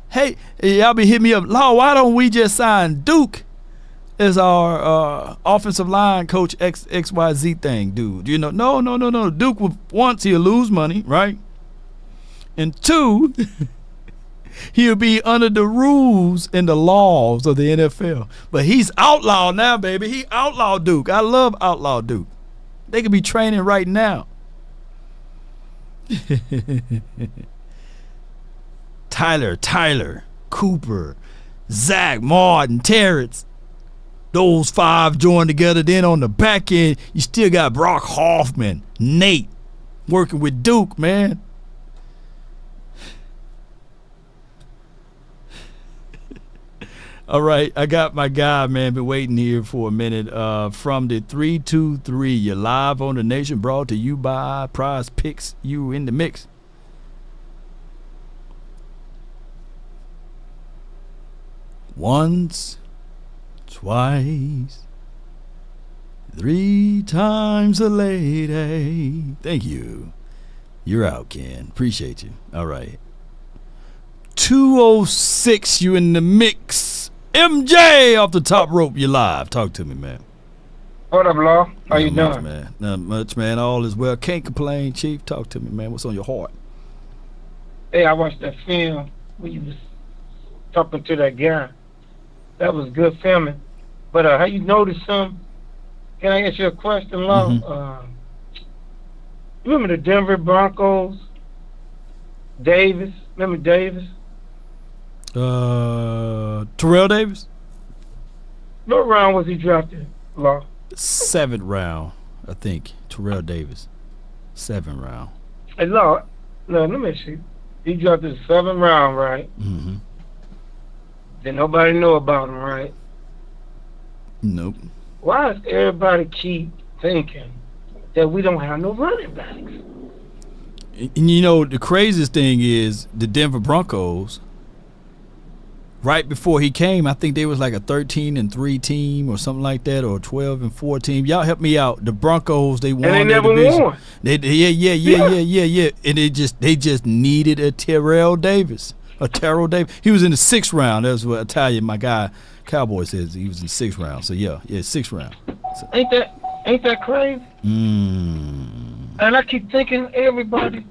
Hey, y'all be hitting me up. Law, why don't we just sign Duke as our offensive line coach XYZ thing, dude? You know, no. Duke, once he'll lose money, right? And 2, he'll be under the rules and the laws of the NFL. But he's outlawed now, baby. He outlawed Duke. I love outlaw Duke. They could be training right now. Tyler, Cooper, Zach, Martin, Terrence. Those 5 joined together. Then on the back end, you still got Brock Hoffman, Nate, working with Duke, man. All right, I got my guy, man. Been waiting here for a minute. From the 323, you're live on the Nation, brought to you by Prize Picks. You in the mix. Once, twice, 3 times a lady. Thank you. You're out, Ken. Appreciate you. All right. 206, you in the mix. MJ off the top rope, you live. Talk to me, man. What up, Law? How you doing? Man? Not much, man. All is well. Can't complain, Chief. Talk to me, man. What's on your heart? Hey, I watched that film when you was talking to that guy. That was good filming. But how you notice something? Can I ask you a question, Law? Mm-hmm. Remember the Denver Broncos? Davis? Remember Davis? Terrell Davis? What round was he drafted, Law? 7th round, I think. Terrell Davis. 7th round. Hey, Law, let me see. He drafted the 7th round, right? Mm-hmm. Then nobody know about him, right? Nope. Why does everybody keep thinking that we don't have no running backs? And you know, the craziest thing is the Denver Broncos right before he came, I think they was like a 13-3 team or something like that, or a 12-4 team. Y'all help me out. The Broncos, they won. And they their never division. won. Yeah. And they just needed a Terrell Davis. He was in the 6th round. That's what Italian, my guy, Cowboys says. He was in the 6th round. So yeah, 6th round. So. Ain't that crazy? And I keep thinking everywhere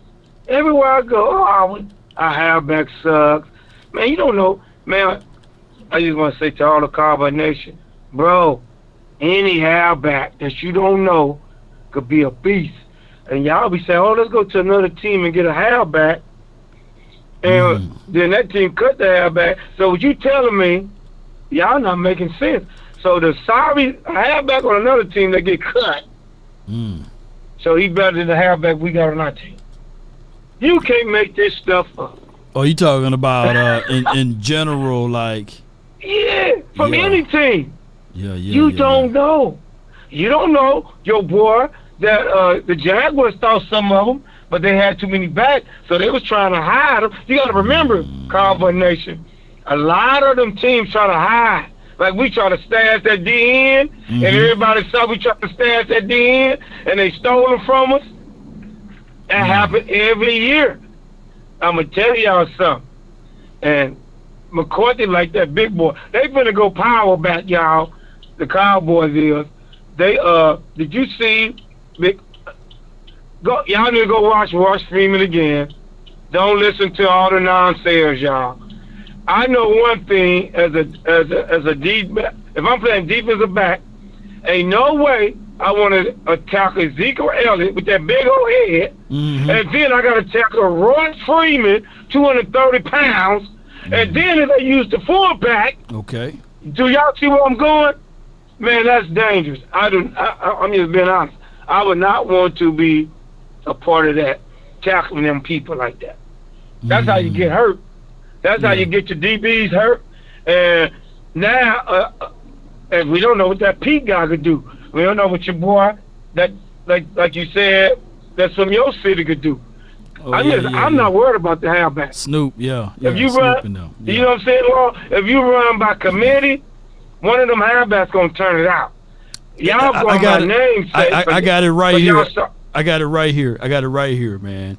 I go, our halfback sucks. Man, you don't know. Man, I just want to say to all the Cowboy Nation, bro, any halfback that you don't know could be a beast. And y'all be saying, let's go to another team and get a halfback. And then that team cut the halfback. So what you telling me, y'all not making sense. So the sorry halfback on another team that get cut, so he better than the halfback we got on our team. You can't make this stuff up. Oh, you talking about in general, like? Yeah, from any team. You don't know. You don't know your boy that the Jaguars thought some of them, but they had too many backs, so they was trying to hide them. You got to remember, Cowboy Nation, a lot of them teams try to hide. Like we try to stash that DN, and everybody saw we try to stash that DN, and they stole them from us. That happen every year. I'm going to tell y'all something. And McCourty, like that big boy, they finna go power back, y'all. The Cowboys is. They, did you see, y'all need to go watch Ross Freeman again. Don't listen to all the nonsense, y'all. I know one thing as a deep, if I'm playing defensive back, ain't no way I want to attack Ezekiel Elliott with that big old head, and then I got to tackle Royce Freeman, 230 pounds, and then if I use the fullback, do y'all see where I'm going? Man, that's dangerous. I'm just being honest. I would not want to be a part of that, tackling them people like that. That's how you get hurt. That's how you get your DBs hurt. And now, and we don't know what that Pete guy could do. We don't know what your boy, that like you said, that's from your city could do. I'm not worried about the halfback. Snoop, if you run, you know what I'm saying, Law? If you run by committee, one of them halfbacks gonna turn it out. Y'all going by name. I got it right here. I got it right here, man.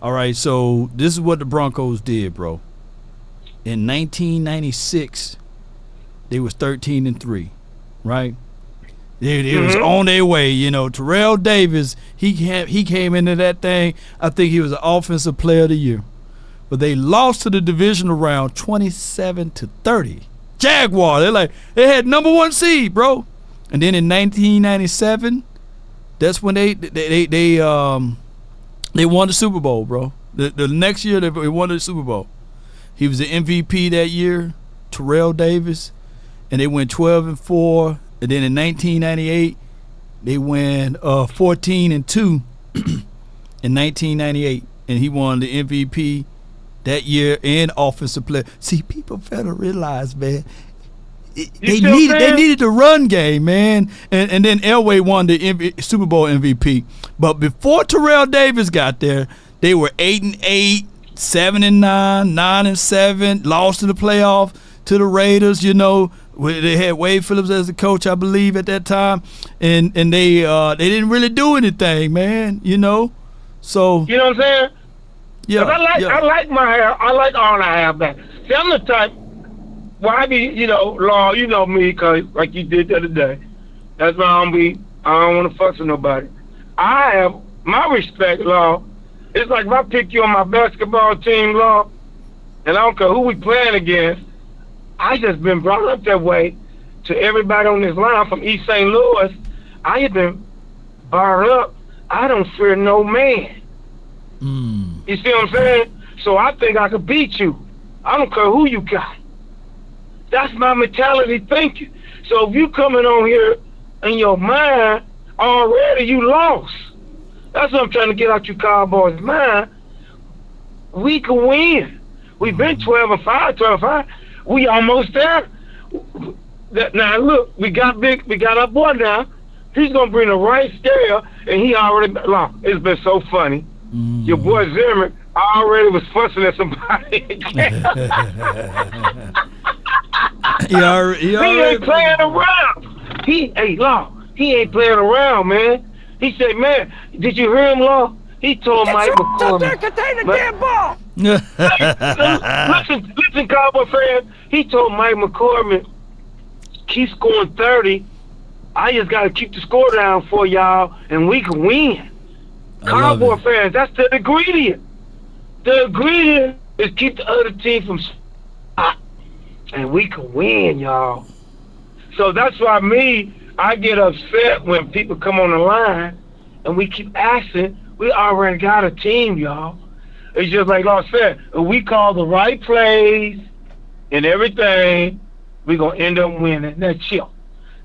All right, so this is what the Broncos did, bro. In 1996, they was 13-3, right? It was on their way, you know. Terrell Davis, he came into that thing. I think he was an offensive player of the year, but they lost to the divisional round 27-30. Jaguar, they had number 1 seed, bro. And then in 1997, that's when they won the Super Bowl, bro. The next year they won the Super Bowl. He was the MVP that year, Terrell Davis, and they went 12-4. And then in 1998, they went 14-2 in 1998, and he won the MVP that year and offensive player. See, people better realize, man, they needed the run game, man. And then Elway won the Super Bowl MVP. But before Terrell Davis got there, they were 8-8, 7-9, 9-7, lost to the playoff to the Raiders, you know. They had Wade Phillips as the coach, I believe, at that time, and they didn't really do anything, man. You know, so you know what I'm saying? Yeah, I like all the halfbacks. See, I'm the type. Well, I be, you know, Law, you know me, cause like you did the other day. That's why I don't want to fuss with nobody. I have my respect, Law. It's like if I pick you on my basketball team, Law, and I don't care who we playing against. I just been brought up that way to everybody on this line from East St. Louis. I have been brought up. I don't fear no man. You see what I'm saying? So I think I could beat you. I don't care who you got. That's my mentality thinking. So if you coming on here in your mind, already you lost. That's what I'm trying to get out your Cowboys' mind. We can win. We've been 12-5, 12-5. We almost there. Now look, we got our boy now. He's gonna bring the right scale, and he already lost. It's been so funny. Your boy Zimmer already was fussing at somebody. He already ain't playing around. He ain't playing around, man. He said, man, did you hear him, Law? He told Mike McCormick. Contain the damn ball. Listen, Cowboy fans. He told Mike McCormick, keep scoring 30. I just got to keep the score down for y'all, and we can win. Cowboy fans, that's the ingredient. The ingredient is keep the other team from and we can win, y'all. So that's why I get upset when people come on the line and we keep asking. We already got a team, y'all. It's just like I said, if we call the right plays and everything, we're going to end up winning. Now, chill.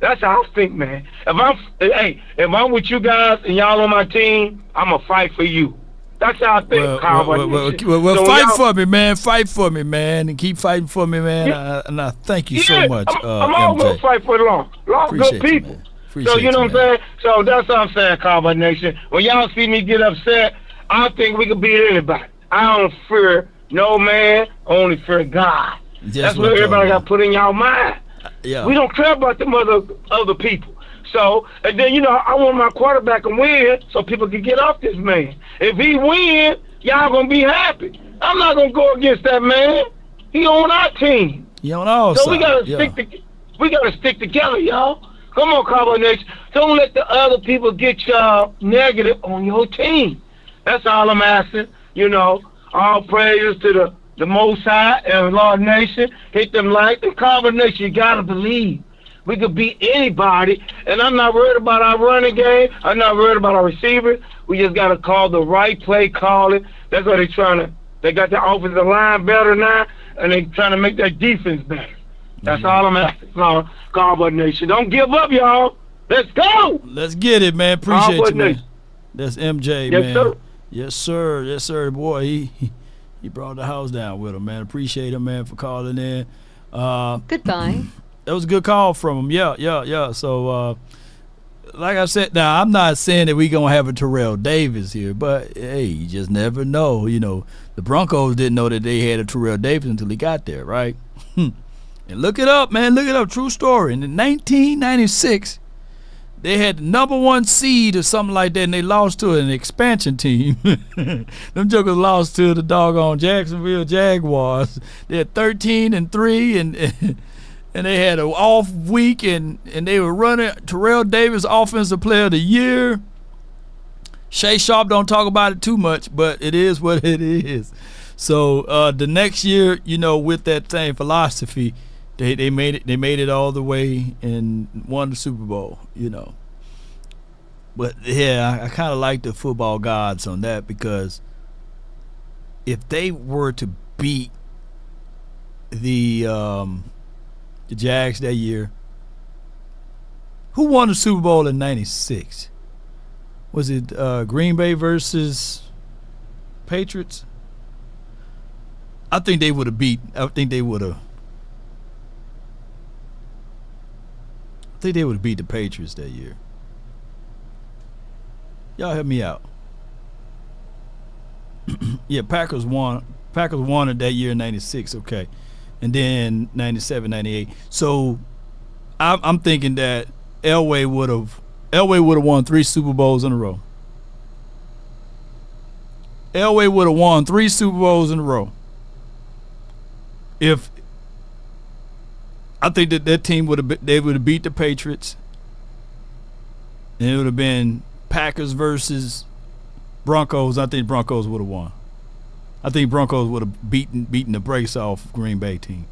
That's how I think, man. If I'm with you guys and y'all on my team, I'm going to fight for you. That's how I think, Well, fight for me, man. Fight for me, man. And keep fighting for me, man. Yeah. And I thank you so much, I'm all going to fight for the law. Good people. So, you know what I'm saying? So, that's what I'm saying, Cowboy Nation. When y'all see me get upset, I think we can beat anybody. I don't fear no man, only fear God. That's what everybody got to put in y'all mind. Yeah. We don't care about them other people. So, and then, I want my quarterback to win so people can get off this man. If he win, y'all going to be happy. I'm not going to go against that man. He on our team. He on our side. So we got to stick together, y'all. Come on, Cowboy Nation. Don't let the other people get y'all negative on your team. That's all I'm asking. All praises to the Most High and Lord Nation. Hit them like the Cowboy Nation. You got to believe. We could beat anybody, and I'm not worried about our running game. I'm not worried about our receivers. We just got to call the right play, call it. That's what they got their offensive line better now, and they trying to make their defense better. That's all I'm asking, Cowboy Nation. Don't give up, y'all. Let's go. Let's get it, man. Appreciate Cowboy you, man. Nation. That's MJ, Yes, man. sir. Yes, sir. Yes, sir. Boy, he brought the house down with him, man. Appreciate him, man, for calling in. Goodbye. That was a good call from him. Yeah. So, like I said, now I'm not saying that we gonna have a Terrell Davis here, but hey, you just never know. The Broncos didn't know that they had a Terrell Davis until he got there, right? And look it up, man. Look it up. True story. In 1996, they had the #1 seed or something like that, and they lost to an expansion team. Them jokers lost to the doggone Jacksonville Jaguars. They had 13-3, and they had an off week, and they were running Terrell Davis Offensive Player of the Year. Shay Sharp don't talk about it too much, but it is what it is. So the next year, with that same philosophy, they made it all the way and won the Super Bowl. But yeah, I kind of like the football gods on that, because if they were to beat the Jags that year. Who won the Super Bowl in '96? Was it Green Bay versus Patriots? I think they would have beat the Patriots that year. Y'all help me out. Yeah, Packers won it that year in '96. Okay. And then 97, 98. So I'm thinking that Elway would have won 3 Super Bowls in a row. Elway would have won 3 Super Bowls in a row. I think that team would have beat the Patriots. And it would have been Packers versus Broncos. I think Broncos would have won. I think Broncos would have beaten the brakes off Green Bay team.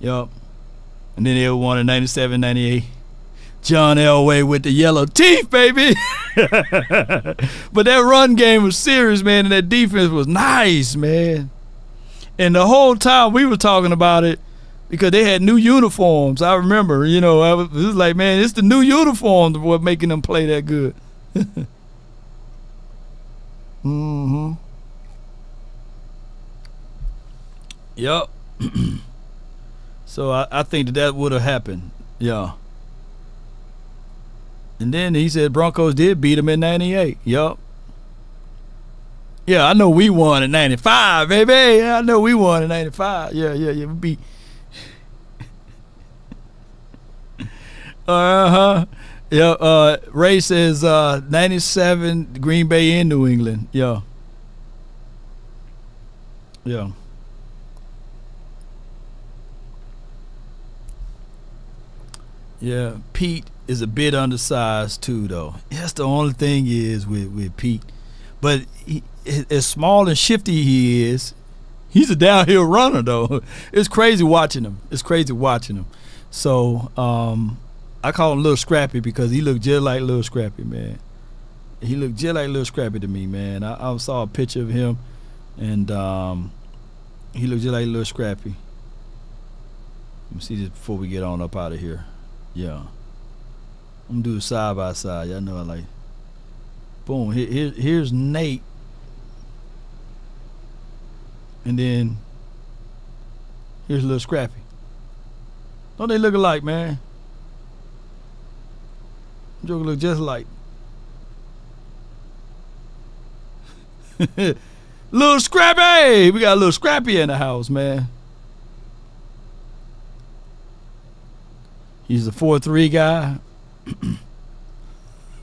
Yup. And then they won in 97, 98. John Elway with the yellow teeth, baby. But that run game was serious, man, and that defense was nice, man. And the whole time we were talking about it because they had new uniforms. I remember, it was like, man, it's the new uniforms that were making them play that good. Mm-hmm. Yep. So I think that would have happened. Yeah. And then he said Broncos did beat him in '98. Yup. Yeah, I know we won in 95, baby. I know we won in 95. Yeah. We beat. Yeah, Ray says 97 Green Bay in New England. Yeah. Yeah, Pete is a bit undersized too, though. That's the only thing is with Pete. But as small and shifty he is, he's a downhill runner, though. It's crazy watching him. So I call him Little Scrappy because he looked just like Little Scrappy, man. He looked just like Little Scrappy to me, man. I saw a picture of him, and he looked just like Little Scrappy. Let me see this before we get on up out of here. Yeah. I'm going to do it side by side. Y'all know I like. Boom. Here's Nate. And then here's Little Scrappy. Don't they look alike, man? Joker look just alike. Little Scrappy! We got a Little Scrappy in the house, man. He's a 4'3" guy.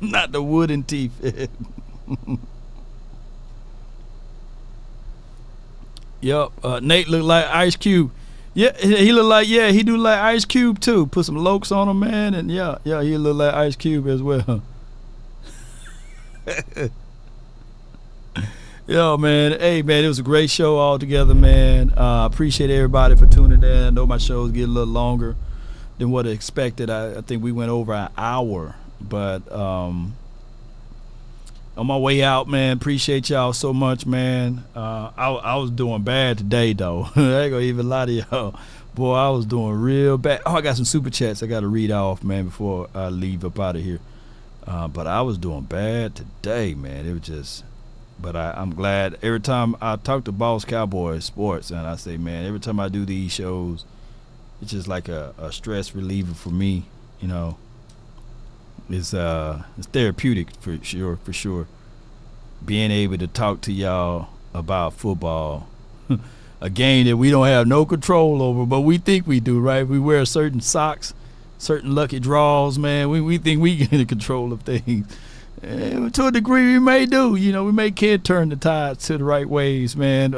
Not the wooden teeth. Yep. Nate looked like Ice Cube. Yeah, he looked like, he do like Ice Cube too. Put some lokes on him, man, and he look like Ice Cube as well. Yo, man. Hey, man, it was a great show all together, man. Appreciate everybody for tuning in. I know my shows get a little longer than what I expected. I think we went over an hour, but on my way out, man, appreciate y'all so much, man. I was doing bad today, though. I ain't gonna even lie to y'all. Boy, I was doing real bad. I got some super chats I got to read off, man, before I leave up out of here. But I was doing bad today, man. It was just, but I'm glad every time I talk to Boss Cowboys Sports, and I say, man, every time I do these shows, it's just like a stress reliever for me, you know. It's therapeutic for sure. Being able to talk to y'all about football, a game that we don't have no control over, but we think we do, right? We wear certain socks, certain lucky draws, man. We think we get in control of things. And to a degree, we may do. You know, we may can turn the tides to the right ways, man.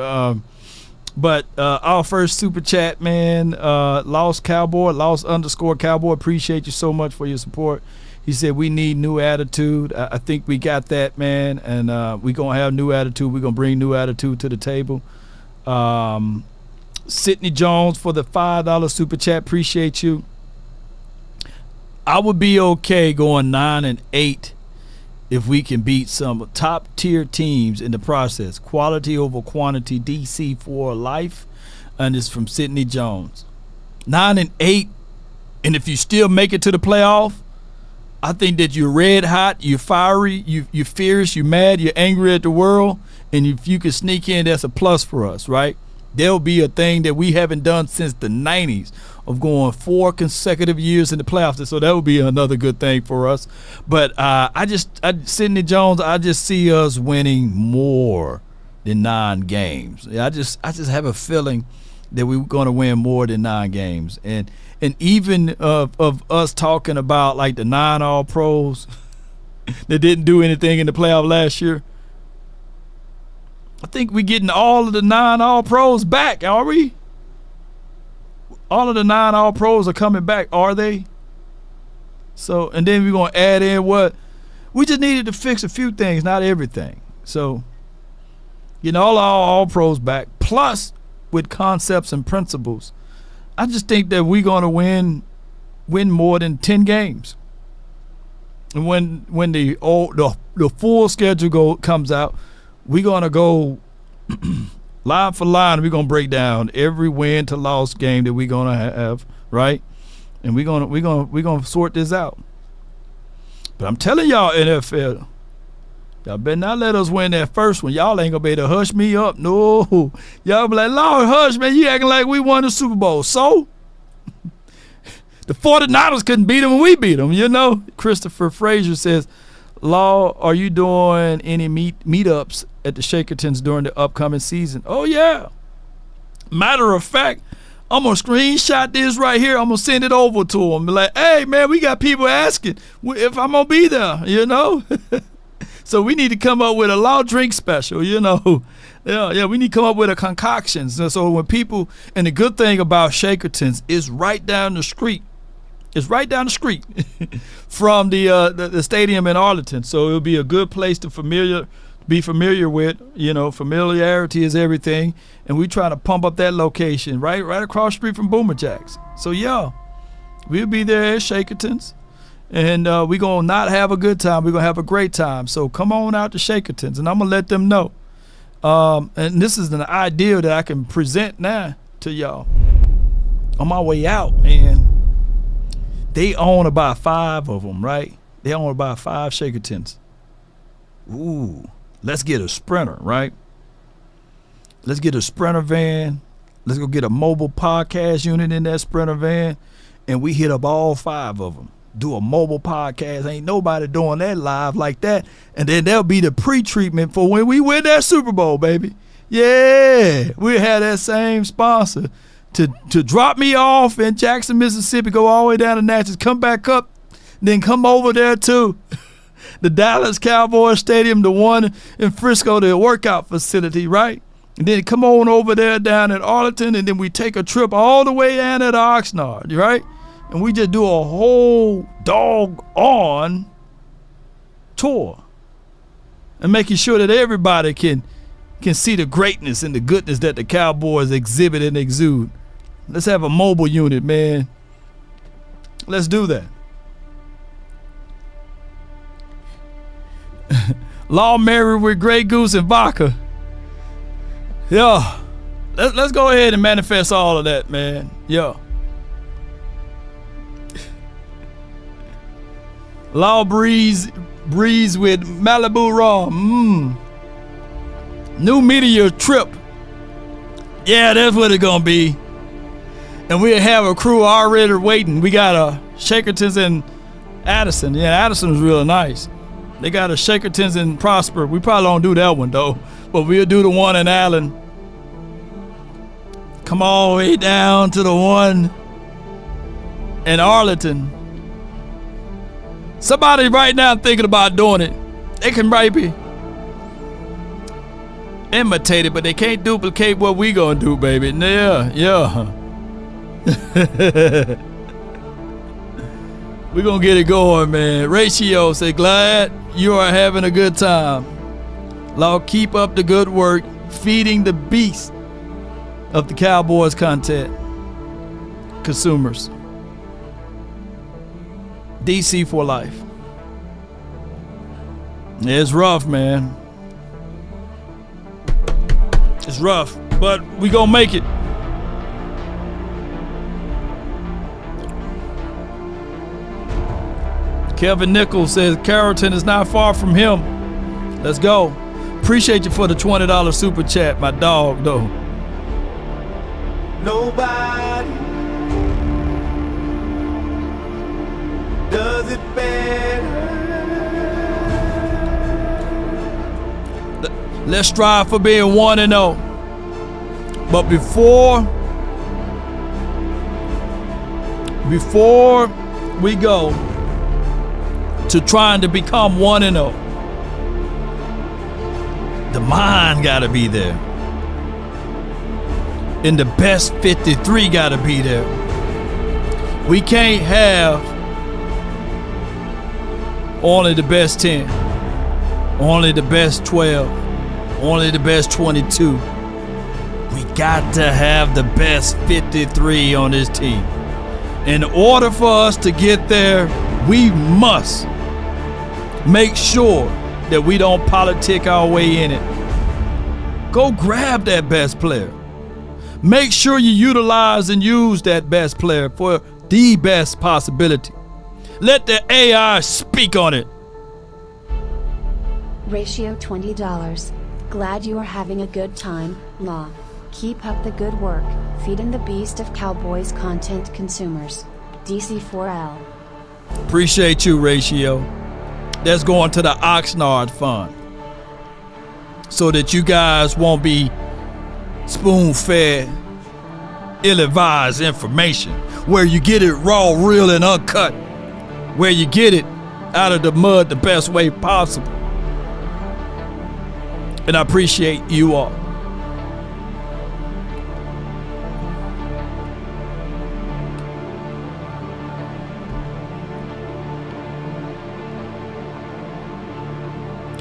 But our first super chat, man, lost_Cowboy. Appreciate you so much for your support. He said we need new attitude. I think we got that, man, and we're going to have new attitude. We're going to bring new attitude to the table. Sidney Jones for the $5 super chat. Appreciate you. I would be okay going 9-8 if we can beat some top-tier teams in the process. Quality over quantity, DC for life. And it's from Sidney Jones. 9-8, and if you still make it to the playoff, I think that you're red hot, you're fiery, you're fierce, you're mad, you're angry at the world, and if you can sneak in, that's a plus for us, right? There'll be a thing that we haven't done since the 90s of going 4 consecutive years in the playoffs, so that would be another good thing for us. But Sidney Jones, I just see us winning more than 9 games. I just have a feeling that we're going to win more than 9 games, and even of us talking about like the 9 All-Pros that didn't do anything in the playoff last year. I think we're getting all of the 9 All-Pros back, are we? All of the 9 All-Pros are coming back, are they? So, and then we're going to add in what? We just needed to fix a few things, not everything. So, getting all our All-Pros back, plus with concepts and principles, I just think that we're going to win more than 10 games. And when the full schedule comes out, we're going to go line for line. We're going to break down every win to loss game that we're going to have, right? And we're going to sort this out. But I'm telling y'all, NFL, y'all better not let us win that first one. Y'all ain't going to be able to hush me up. No. Y'all be like, Lord, hush, man. You acting like we won the Super Bowl. So? The 49ers couldn't beat them and we beat them, you know? Christopher Frazier says, Law, are you doing any meetups at the Shakertons during the upcoming season. Oh, yeah. Matter of fact, I'm going to screenshot this right here. I'm going to send it over to them. Be like, hey, man, we got people asking if I'm going to be there, you know. So we need to come up with a law drink special, you know. Yeah, we need to come up with a concoction. So when people, and the good thing about Shakertons is right down the street. It's right down the street from the stadium in Arlington. So it'll be a good place to be familiar with. You know, familiarity is everything. And we try to pump up that location right across the street from Boomer Jacks. So yeah, we'll be there at Shakertons. And we're going to not have a good time. We're going to have a great time. So come on out to Shakertons, and I'm going to let them know. And this is an idea that I can present now to y'all. On my way out, man, they own about 5 of them, right? They own about 5 Shakertons. Ooh, let's get a Sprinter, right? Let's get a Sprinter van. Let's go get a mobile podcast unit in that Sprinter van, and we hit up all 5 of them. Do a mobile podcast. Ain't nobody doing that live like that. And then there'll be the pre-treatment for when we win that Super Bowl, baby. Yeah, we'll have that same sponsor to drop me off in Jackson, Mississippi, go all the way down to Natchez, come back up, then come over there to the Dallas Cowboys Stadium, the one in Frisco, the workout facility, right? And then come on over there down at Arlington, and then we take a trip all the way down at Oxnard, right? And we just do a whole dog-on tour and making sure that everybody can see the greatness and the goodness that the Cowboys exhibit and exude. Let's have a mobile unit, man. Let's do that. Law married with Grey Goose and vodka. Yeah. Let's go ahead and manifest all of that, man. Yeah. Law breeze with Malibu rum. New meteor trip. Yeah, that's what it's gonna be. And we'll have a crew already waiting. We got a Shakertons in Addison. Yeah, Addison's real nice. They got a Shakertons in Prosper. We probably don't do that one though, but we'll do the one in Allen. Come all the way down to the one in Arlington. Somebody right now thinking about doing it. They can maybe imitate it, but they can't duplicate what we gonna do, baby. Yeah. We gonna get it going, man. Ratio say, glad you are having a good time. Lord, keep up the good work, feeding the beast of the Cowboys content consumers. DC for life. It's rough, man. It's rough, but we gonna make it. Kevin Nichols says Carrollton is not far from him. Let's go. Appreciate you for the $20 super chat, my dog, though. Nobody does it better. Let's strive for being 1-0. But before we go to trying to become 1-0, the mind gotta be there. And the best 53 gotta be there. We can't have only the best 10, only the best 12, only the best 22. We got to have the best 53 on this team. In order for us to get there, we must make sure that we don't politic our way in it. Go grab that best player. Make sure you utilize and use that best player for the best possibility. Let the AI speak on it. Ratio $20. Glad you are having a good time, Law. Keep up the good work, feeding the beast of Cowboys content consumers. DC4L. Appreciate you, Ratio. That's going to the Oxnard Fund. so that you guys won't be spoon-fed, ill-advised information, where you get it raw, real, and uncut, where you get it out of the mud the best way possible. And I appreciate you all.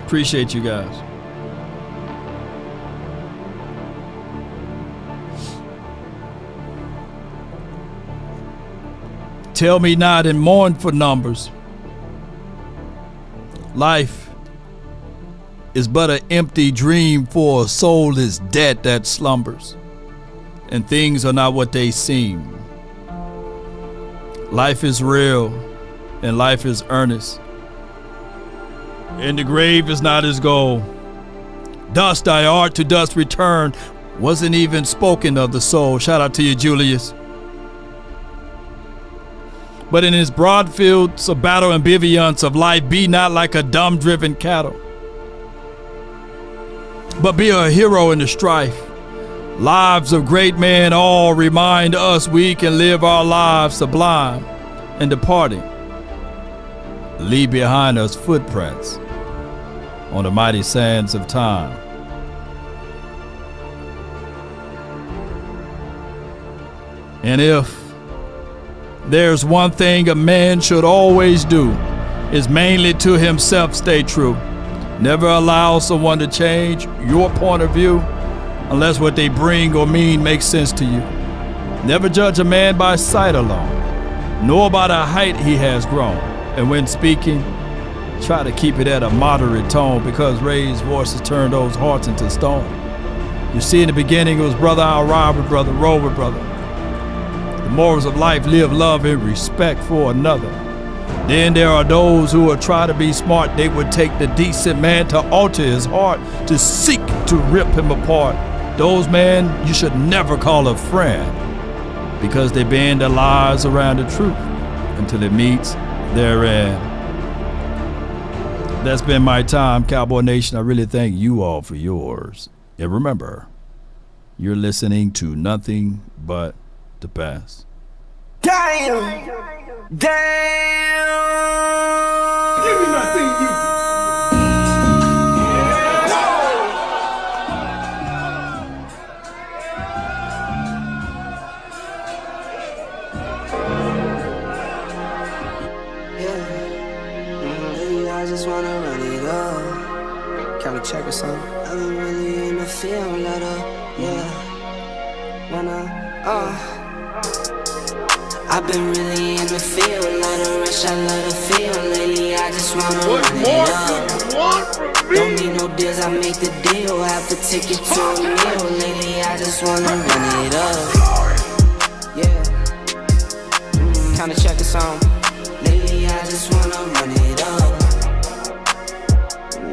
Appreciate you guys. Tell me not and mourn for numbers. Life is but an empty dream for a soulless dead that slumbers, and things are not what they seem. Life is real, and life is earnest, and the grave is not his goal. Dust thy art, to dust return, wasn't even spoken of the soul. Shout out to you, Julius. But in his broad fields of battle and ambivalence of life, be not like a dumb driven cattle, but be a hero in the strife. Lives of great men all remind us we can live our lives sublime, and departing, leave behind us footprints on the mighty sands of time. And if there's one thing a man should always do, is mainly to himself stay true. Never allow someone to change your point of view unless what they bring or mean makes sense to you. Never judge a man by sight alone, nor by the height he has grown. And when speaking, try to keep it at a moderate tone, because raised voices turn those hearts into stone. You see, in the beginning it was brother I'll ride with brother, roll with brother. The morals of life: live, love, and respect for another. Then there are those who will try to be smart. They would take the decent man to alter his heart, to seek to rip him apart. Those men you should never call a friend, because they bend their lies around the truth until it meets their end. That's been my time, Cowboy Nation. I really thank you all for yours. And remember, you're listening to nothing but the best. Damn! Damn! Give me nothing, you. I just wanna run it up. Kinda check or something. I've been really in the field, let up, yeah. I've been really in the field, let her rush, I let her feel. Lately, I just wanna run it up. Don't need no deals, I make the deal. Have to take it to a meal. Lately, I just wanna run it up. Yeah. Kinda check or something. Lately, I just wanna run it up.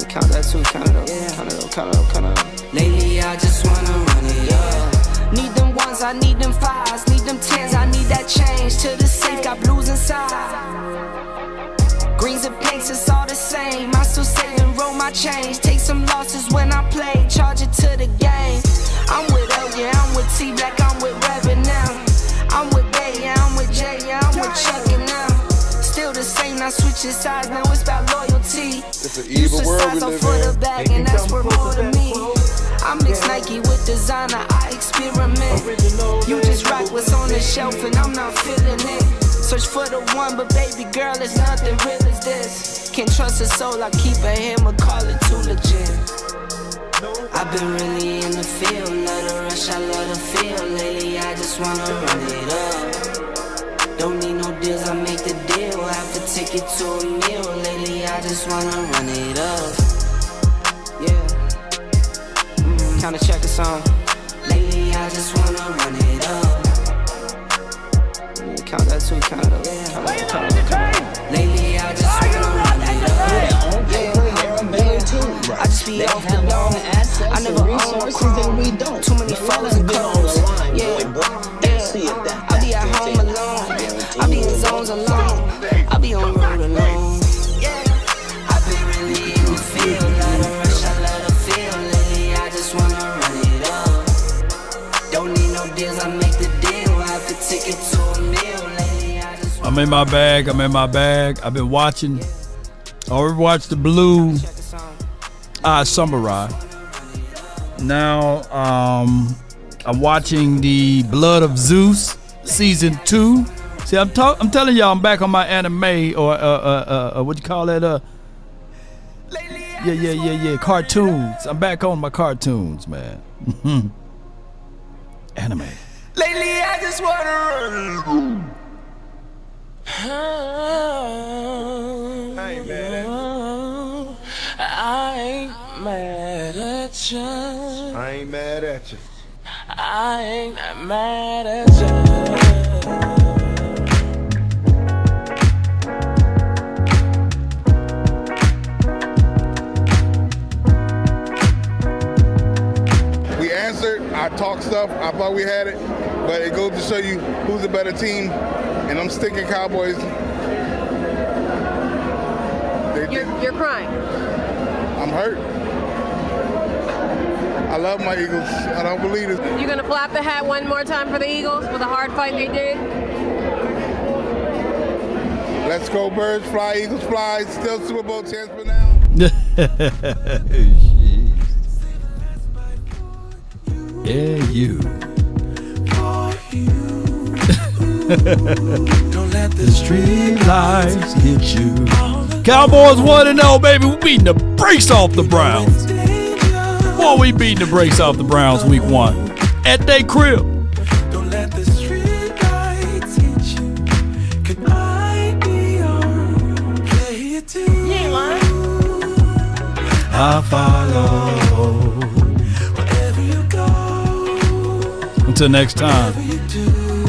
Count that too, count it up, count it up, count it up, count it up. Lately I just wanna run it up. Need them ones, I need them fives, need them tens, I need that change. To the safe, got blues inside. Greens and pinks, it's all the same. I still save and roll my change. Take some losses when I play, charge it to the game. I'm with L, yeah, I'm with T Black, I'm with Reverend now. I'm with Bay, yeah, I'm with J, yeah, I'm with Chuck and now. Still the same, not switching sides, now it's about loyalty. It's an evil world we live for the bag, and that's worth more to me. I mix Nike with designer, I experiment. You just rock what's on the shelf, and I'm not feeling it. Search for the one, but baby girl, it's nothing real as this. Can't trust a soul, I keep a hammer, call it too legit. I've been really in the field, let her rush, I let her feel. Lately, I just wanna run it up. Don't need no deals, I make the deal. Have to take it to a meal. Lately, I just wanna run it up. Yeah. Kinda check a song. Lately, I just wanna run it up. Count that too, count it up. Count it up, count it up. Lately, I just wanna run it up. Yeah. I just be off the dome. I never own a chrome. Too many followers and clones. Yeah. I be at home alone. I be in zones alone. I be on road alone. Yeah. I been really in the field. Let her rush, I let her feel. Lately, I'm in my bag. I've been watching. I already watched the Blue Samurai. Now I'm watching the Blood of Zeus season 2. See, I'm telling y'all, I'm back on my anime or what you call that? Yeah. Cartoons. I'm back on my cartoons, man. Anime. Lately, I just wanna run. I ain't mad at you. I ain't mad at you. I ain't mad at you. We answered, I talked stuff, I thought we had it, but it goes to show you who's a better team, and I'm sticking Cowboys. You're crying. I'm hurt. I love my Eagles. I don't believe it. You gonna flap the hat one more time for the Eagles for the hard fight they did? Let's go Birds, fly Eagles, fly. Still Super Bowl chance for now. Yeah, you. Don't let the street lights hit you. Cowboys 1-0, baby. We beating the brakes off the Browns. Boy, we beating the brakes off the Browns week 1 at their crib. Don't let the street lights hit you. Could I be your player too? You ain't lying. I follow. Wherever you go. Until next time. Whatever you do.